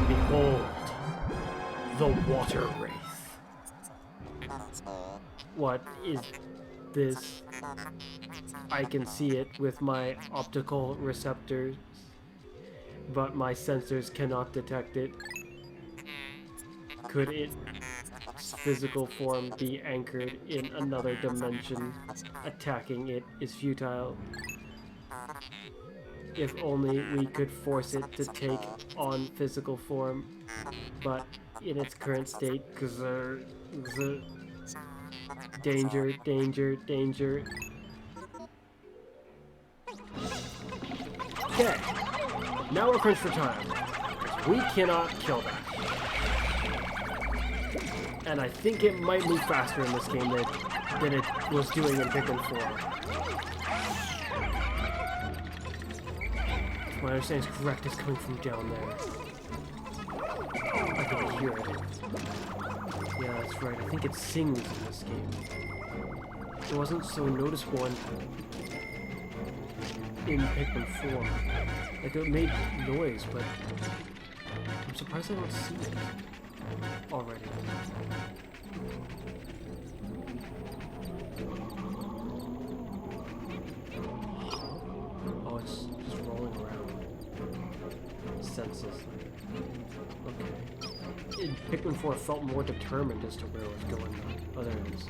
Behold, the water wraith. What is this? I can see it with my optical receptors, but my sensors cannot detect it. Could its physical form be anchored in another dimension? Attacking it is futile. If only we could force it to take on physical form, but in its current state, danger, danger, danger. Okay, now we're crunched for time. We cannot kill that. And I think it might move faster in this game than it was doing in Pikmin 4. If my understanding is correct, it's coming from down there. I can hear it. Yeah, that's right. I think it sings in this game. It wasn't so noticeable in Pikmin 4. Like, it made noise, but I'm surprised I don't see it already. Oh, it's just rolling around. Senselessly. Okay. In Pikmin 4, it felt more determined as to where it was going. Oh, there it is.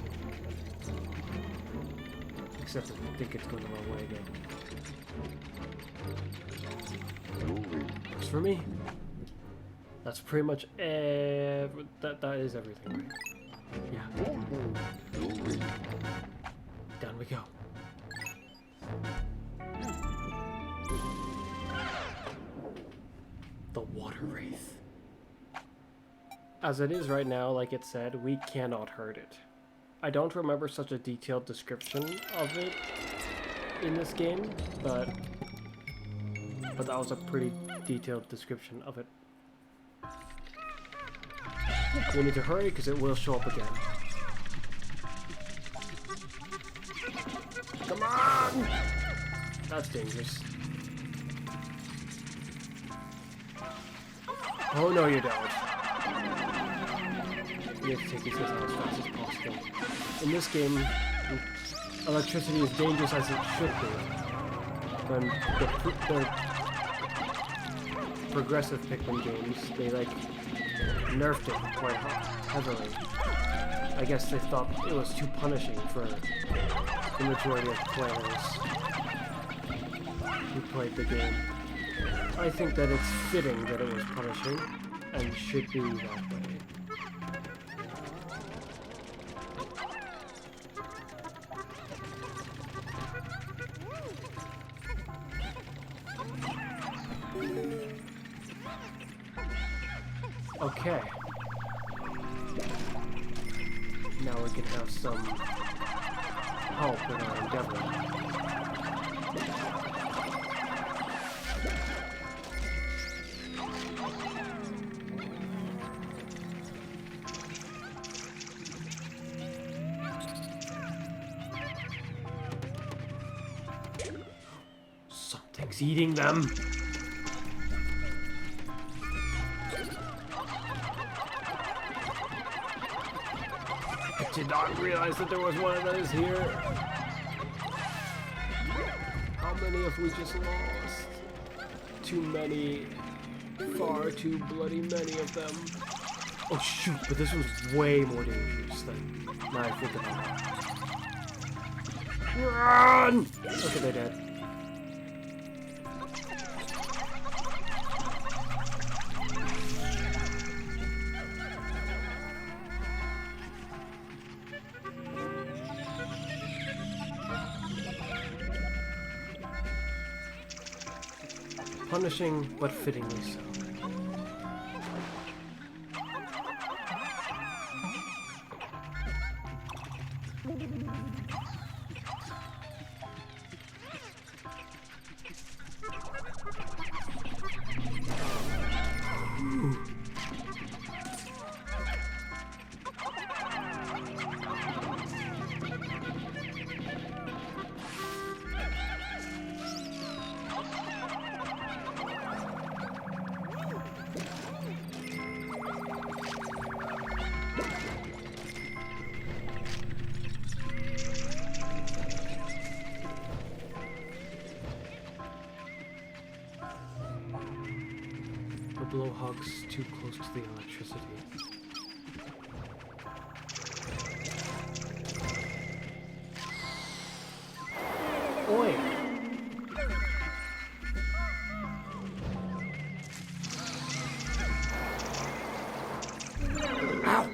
Except I think it's going the wrong way again. Works for me. That's pretty much that is everything, right? Yeah. Down we go. The water wraith. As it is right now, like it said, we cannot hurt it. I don't remember such a detailed description of it in this game, but that was a pretty detailed description of it. We need to hurry because it will show up again. Come on! That's dangerous. Oh no, you don't. You have to take these things out as fast as possible. In this game, electricity is dangerous as it should be. When the progressive Pikmin games, they like nerfed it quite heavily. I guess they thought it was too punishing for the majority of players who played the game. I think that it's fitting that it was punishing and should be that way. Okay. Now we can have some help in our endeavor. It's eating them. I did not realize that there was one of those here. How many have we just lost? Too many. Far too bloody many of them. Oh shoot, but this was way more dangerous than I think about it. Run! Okay, they're dead. Punishing, but fittingly so. Blowhog's too close to the electricity. Oi! Ow!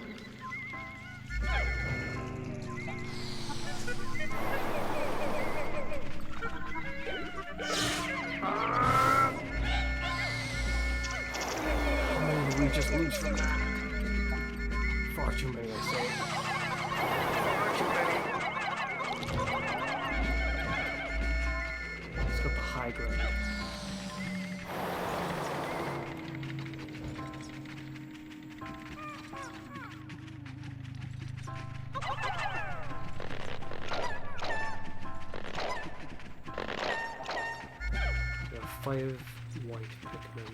We just lose from that. Far too many, I say. Far too many. Let's go the high ground. There are 5 white Pikmin.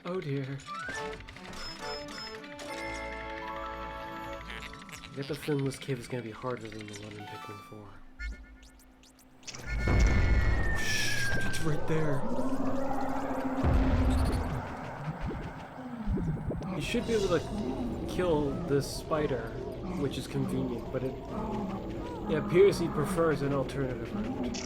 Oh dear. I get the feeling this cave is gonna be harder than the one in Pikmin 4. Shh, it's right there. You should be able to kill this spider, which is convenient, but it appears he prefers an alternative route.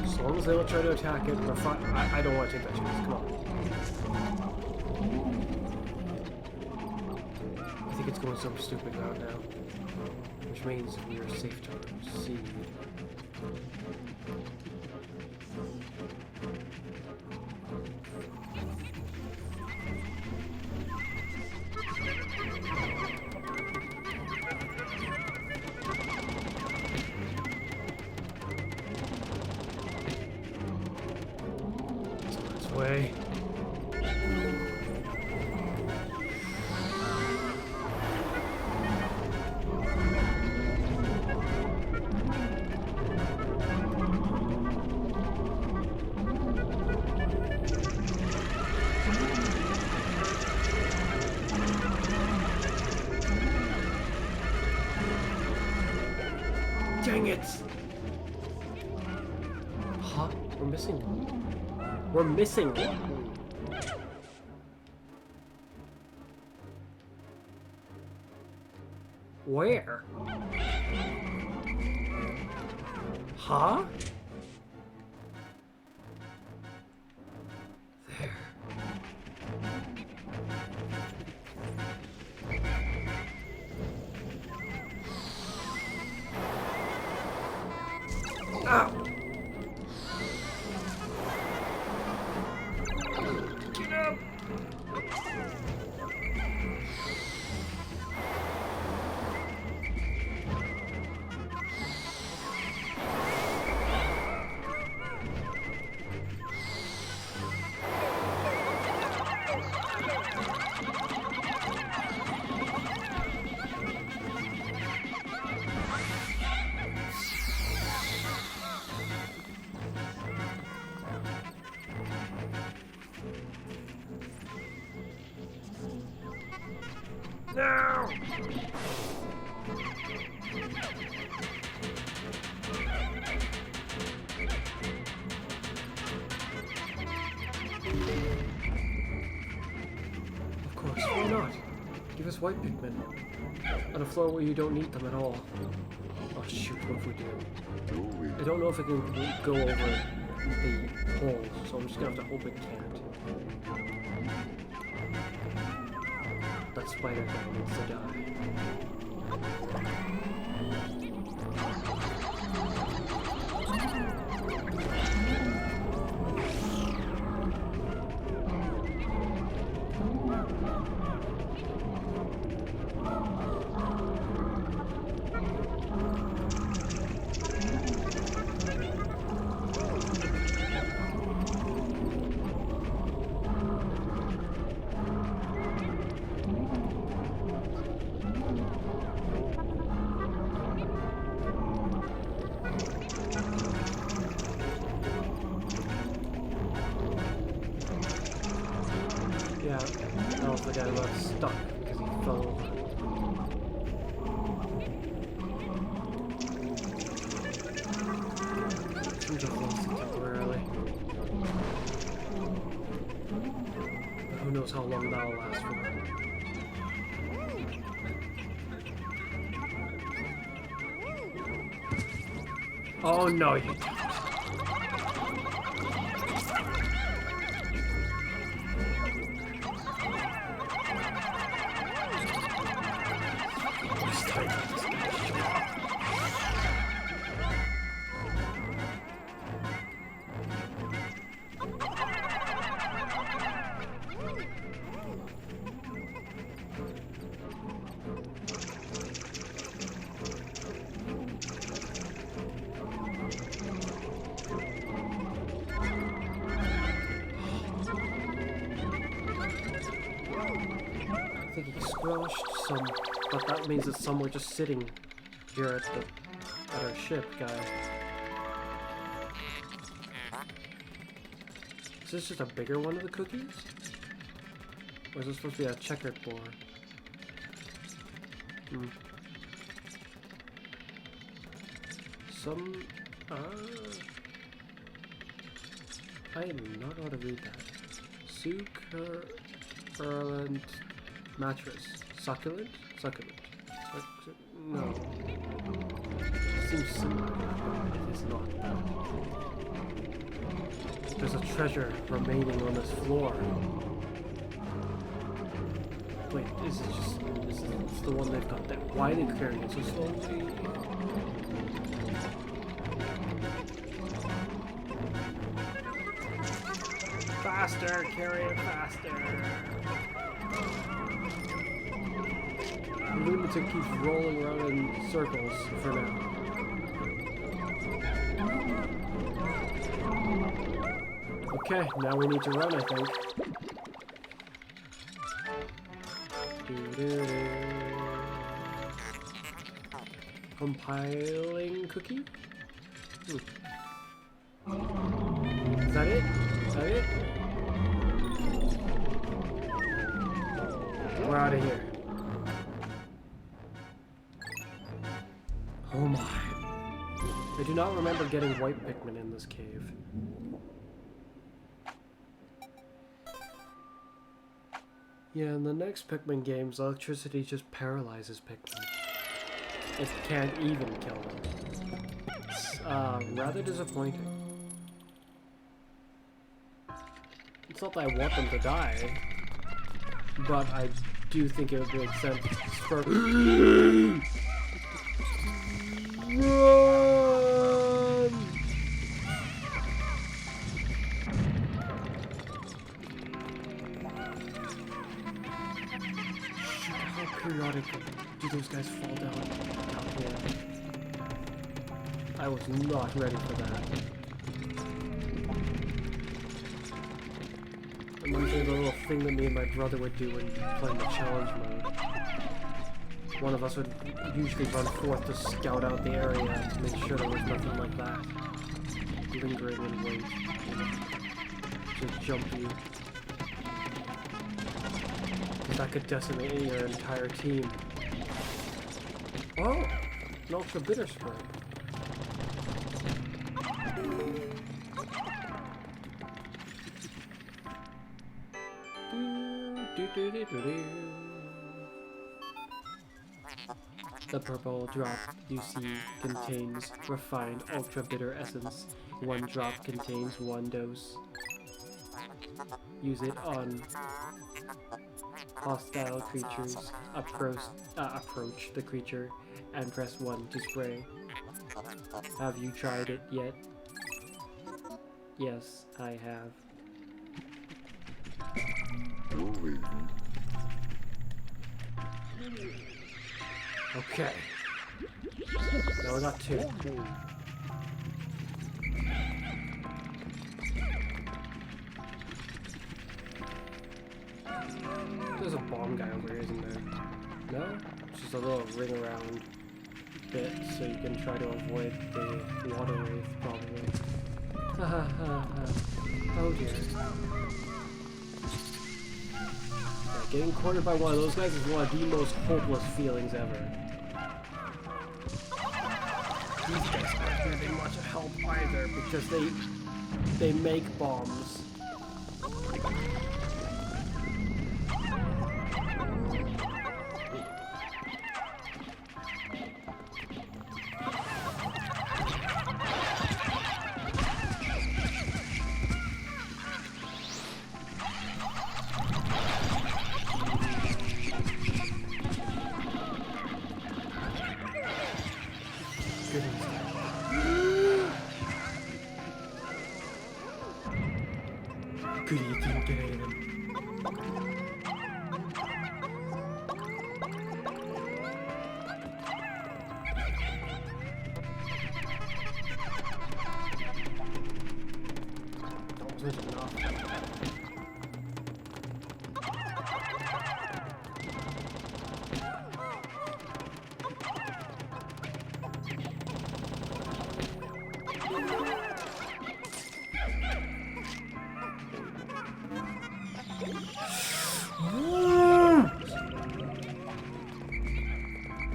As long as they don't try to attack it, we're fine. I don't want to take that chance. Come on. I think it's going some stupid route now, which means we are safe to proceed. way. Dang it! Huh? We're missing one. We're missing one. Where? Huh? There. Ow! Get up! No! Of course, why not? Give us white Pikmin. On a floor where you don't need them at all. Oh shoot, what if we do? I don't know if it can go over the hole, so I'm just gonna have to hope it can't. That spider guy needs to die. Yeah, that was the guy who got stuck because he fell over. Seems like lost it temporarily. But who knows how long that'll last for. Oh no, you don't. I think he squashed some, but that means that some were just sitting here at our ship, guy. Is this just a bigger one of the cookies? Or is this supposed to be a checkered board? Some, I am not allowed to read that. Succulent mattress. Succulent? Succulent. No. It seems similar, but it is not that. There's a treasure remaining on this floor. Wait, is this the one they've got there? Why are they carrying it so slowly? Faster, carry it faster. The lunatic keeps rolling around in circles for now. Okay, now we need to run, I think. Compiling cookie? Is that it? Is that it? We're out of here. Oh my. I do not remember getting white Pikmin in this cave. Yeah, in the next Pikmin games, electricity just paralyzes Pikmin. It can't even kill them. It's rather disappointing. It's not that I want them to die, but I do think it would make sense for... Run! How periodic do those guys fall down here? I was not ready for that. Reminds me of the little thing that me and my brother would do when playing the challenge mode. One of us would usually run forth to scout out the area to make sure there was nothing like that lingering in wait, to jump you. Because that could decimate your entire team. Oh! An ultra bitter spray. The purple drop you see contains refined ultra bitter essence. One drop contains 1 dose. Use it on hostile creatures. Approach the creature and press 1 to spray. Have you tried it yet? Yes, I have. Okay. Now we got 2. There's a bomb guy over here, isn't there? No? It's just a little ring around bit so you can try to avoid the water wave, probably. Oh dear. Yeah, getting cornered by one of those guys is one of the most hopeless feelings ever. These guys aren't giving much help either because they make bombs. Good you didn't get any of them. That wasn't enough.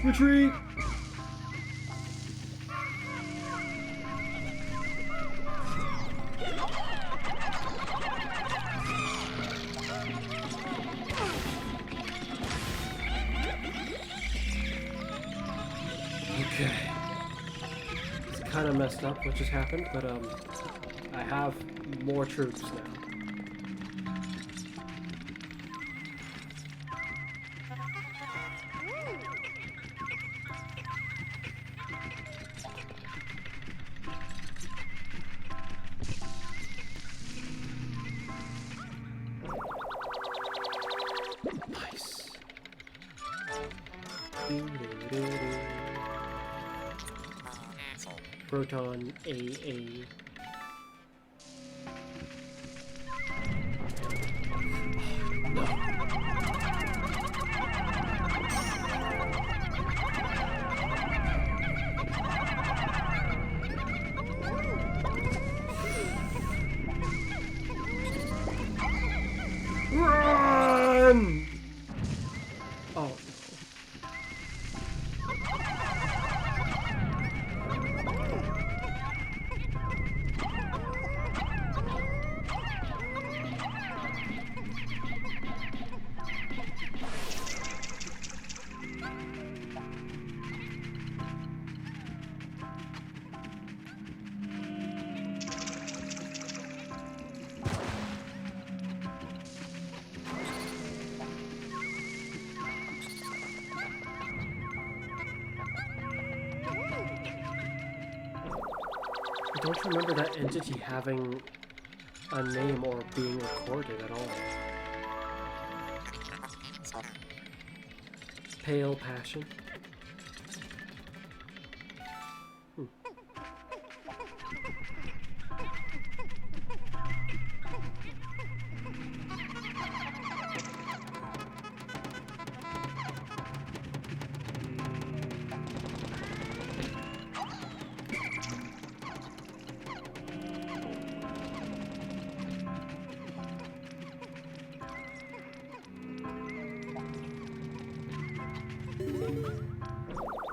Retreat! Okay. It's kind of messed up what just happened, but I have more troops now. Proton AA. don't remember that entity having a name or being recorded at all. Pale passion.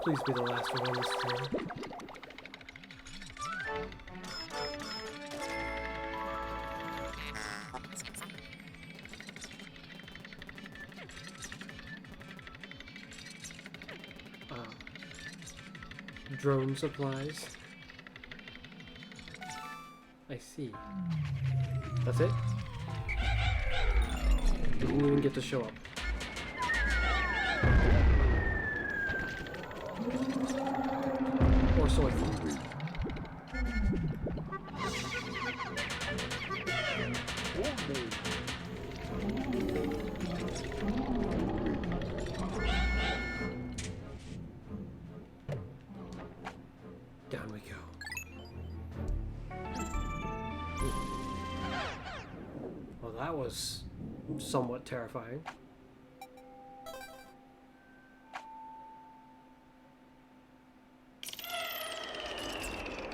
Please be the last one on this floor. Drone supplies. I see. That's it? Didn't even get to show up. Or soy food. Down we go. Well, that was somewhat terrifying.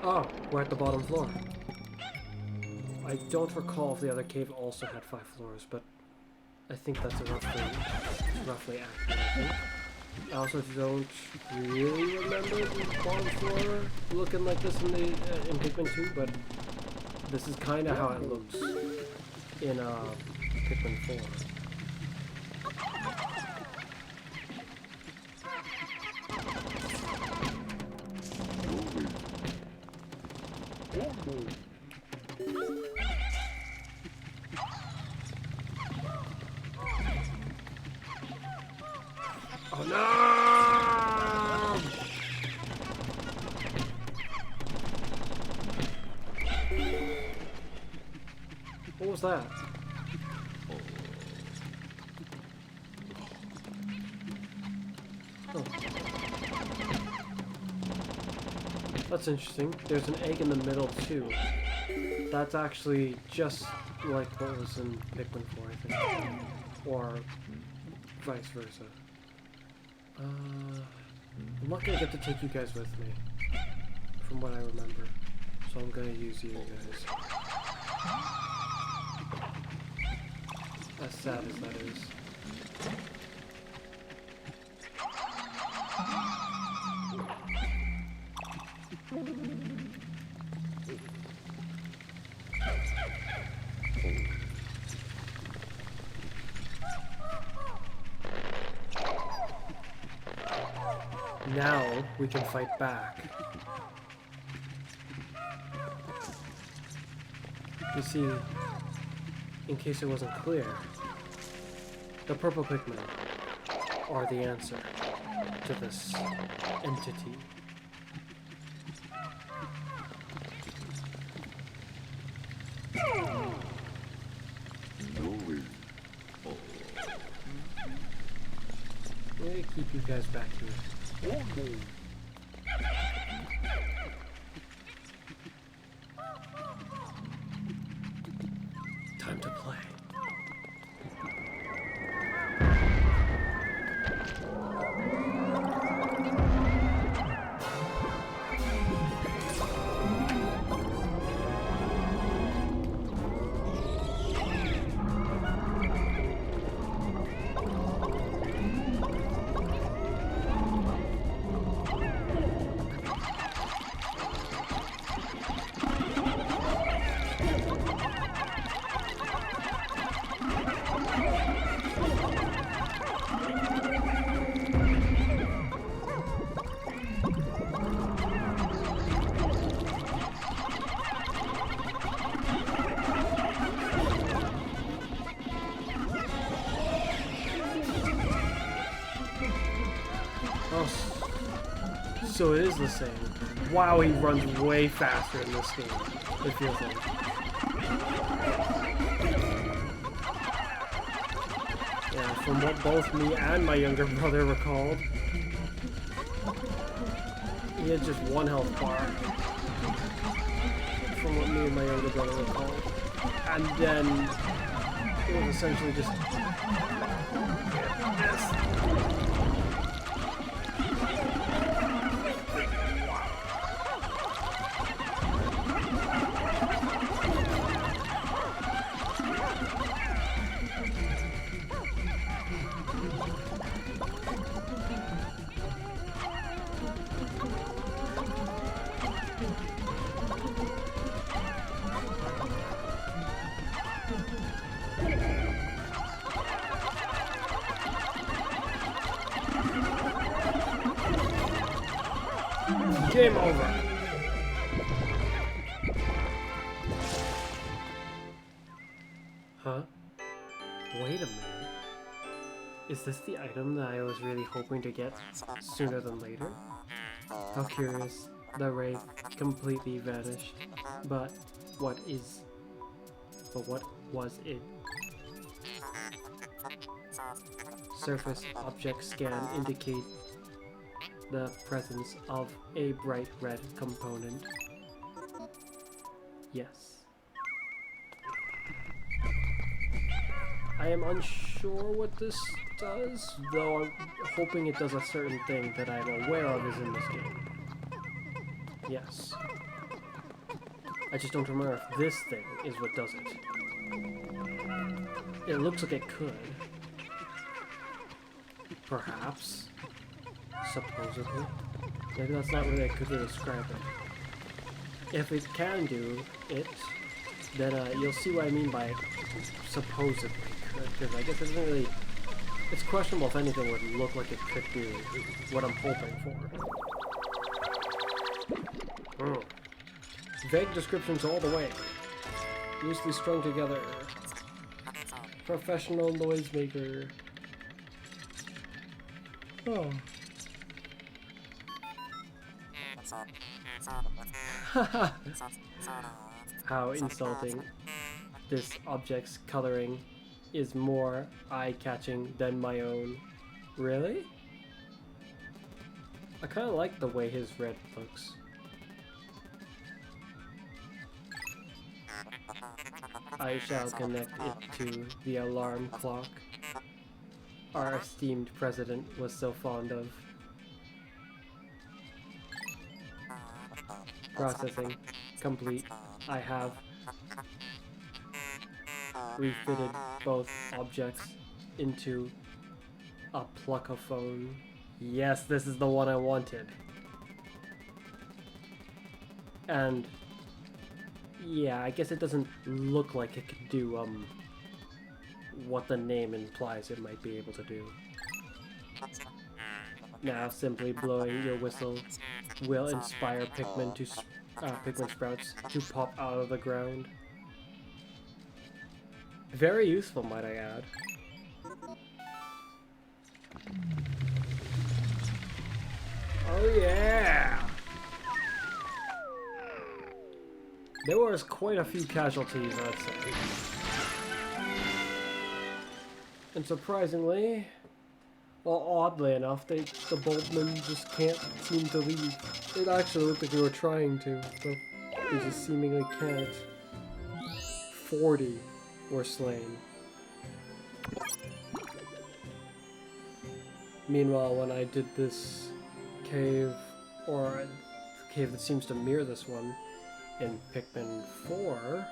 Oh, we're at the bottom floor. I don't recall if the other cave also had 5 floors, but I think that's a roughly accurate, I think. I also don't really remember the bottom floor looking like this in Pikmin 2, but this is kind of how it looks in Pikmin 4. Oh no! What was that? Oh. That's interesting. There's an egg in the middle too. That's actually just like what was in Pikmin 4, I think. Or vice versa. I'm not gonna get to take you guys with me, from what I remember. So I'm gonna use you guys. As sad as that is. Now we can fight back. You see, in case it wasn't clear, the purple Pikmin are the answer to this entity. I'm gonna keep you guys back here. Time to play. Oh, so it is the same. Wow, he runs way faster in this game. It feels like. Yeah, from what both me and my younger brother recalled, he had just one health bar. From what me and my younger brother recalled. And then it was essentially just this. Game over. Huh? Wait a minute. Is this the item that I was really hoping to get sooner than later? How curious. The wraith completely vanished. But what was it? Surface object scan indicate the presence of a bright red component. Yes. I am unsure what this does, though I'm hoping it does a certain thing that I'm aware of is in this game. Yes. I just don't remember if this thing is what does it. It looks like it could. Perhaps. Supposedly. Maybe that's not really a good way to describe it. If it can do it, then you'll see what I mean by supposedly could, because I guess it doesn't really... It's questionable if anything would look like it could do what I'm hoping for. Vague descriptions all the way. Loosely strung together. Professional noisemaker. Oh. How insulting. This object's coloring is more eye-catching than my own. Really? I kind of like the way his red looks. I shall connect it to the alarm clock our esteemed president was so fond of. Processing complete. I have refitted both objects into a pluckophone. Yes, this is the one I wanted. And yeah, I guess it doesn't look like it could do what the name implies it might be able to do. Now simply blowing your whistle will inspire Pikmin to Pikmin sprouts to pop out of the ground. Very useful, might I add. Oh yeah! There was quite a few casualties, I'd say. And surprisingly, well, oddly enough, the Boltmen just can't seem to leave. It actually looked like they were trying to, but they just seemingly can't. 40 were slain. Meanwhile, when I did this cave, or a cave that seems to mirror this one, in Pikmin 4,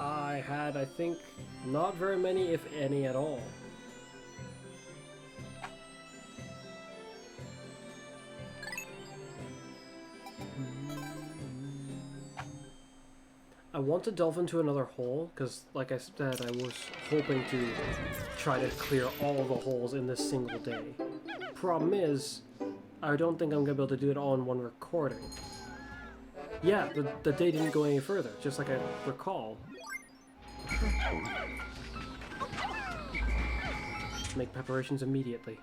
I had, I think, not very many, if any at all. I want to delve into another hole, because, like I said, I was hoping to try to clear all the holes in this single day. Problem is, I don't think I'm going to be able to do it all in one recording. Yeah, the day didn't go any further, just like I recall. Make preparations immediately.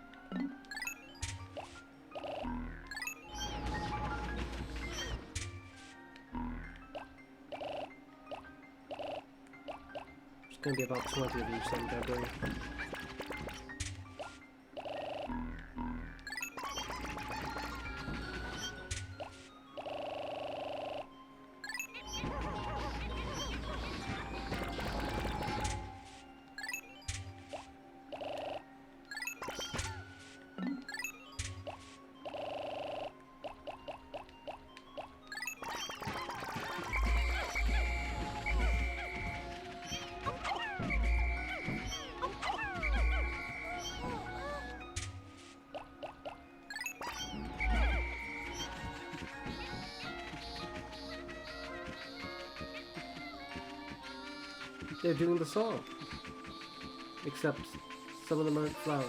It's gonna be about 20 of each then, I believe. They're doing the song. Except some of them aren't flowered.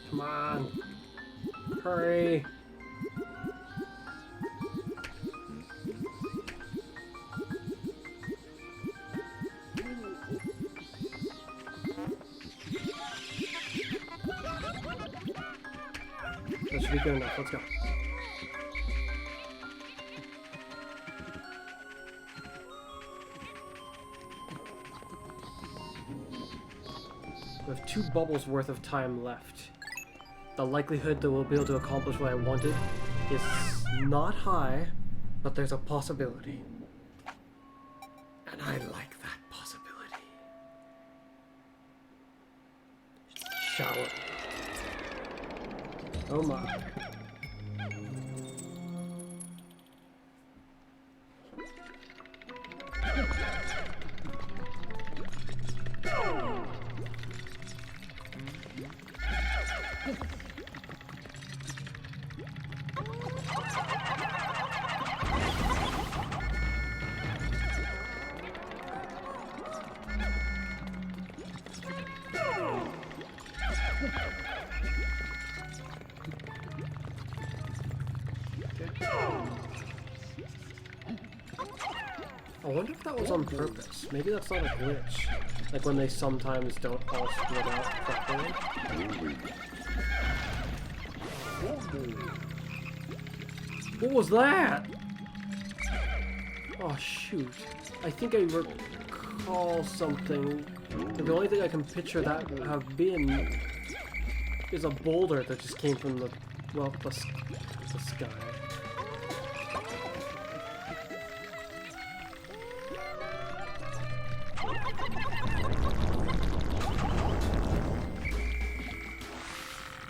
Come on. Hurry. That should be good enough. Let's go. We have 2 bubbles worth of time left. The likelihood that we'll be able to accomplish what I wanted is not high, but there's a possibility. And I like that possibility. Shower. Oh my. I wonder if that was on purpose. Maybe that's not a glitch. Like when they sometimes don't all split out properly. What was that? Oh shoot. I think I recall something. The only thing I can picture that have been is a boulder that just came from the, well, the sky.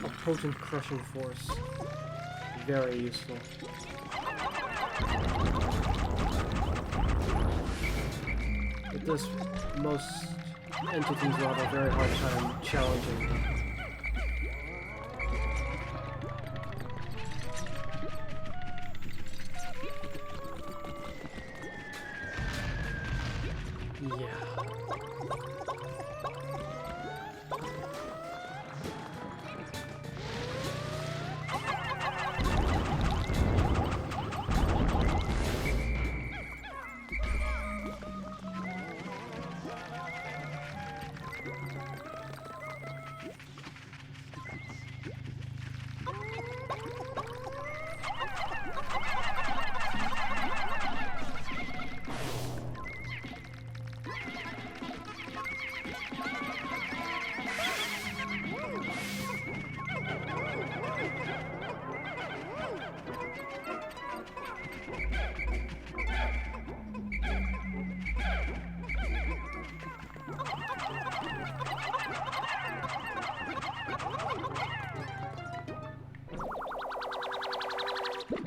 A potent crushing force. Very useful. With this, most entities will have a very hard time challenging. Yeah.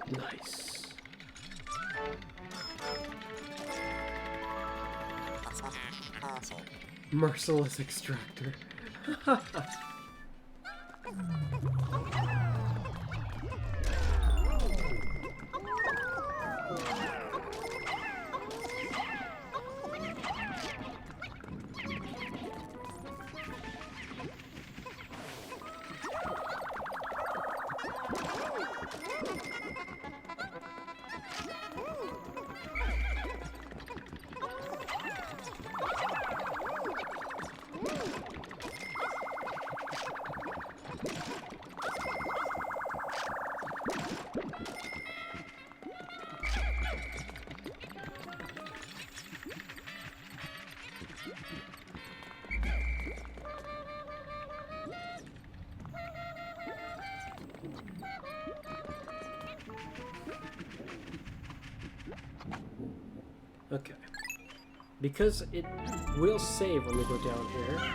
Nice. Merciless extractor. Okay. Because it will save when we go down here,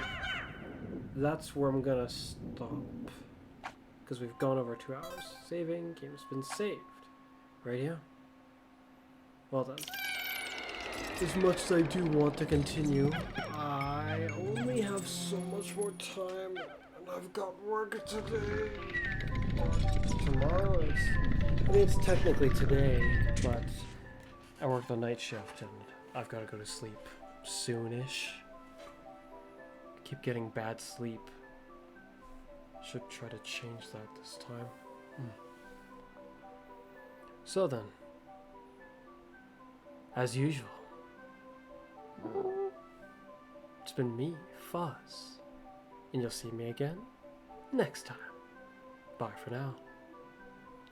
that's where I'm gonna stop. Because we've gone over 2 hours. Saving, game's been saved. Radio? Well done. As much as I do want to continue, I only have so much more time, and I've got work today. Tomorrow is... I mean, it's technically today, but I work the night shift, and I've got to go to sleep soonish. I keep getting bad sleep. Should try to change that this time. So then, as usual, it's been me, Fuzz, and you'll see me again next time. Bye for now.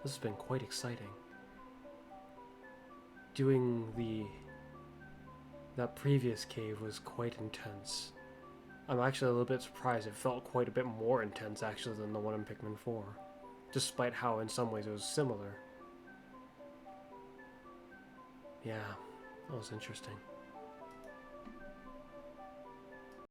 This has been quite exciting. Doing that previous cave was quite intense. I'm actually a little bit surprised. It felt quite a bit more intense actually than the one in Pikmin 4, despite how in some ways it was similar. Yeah, that was interesting.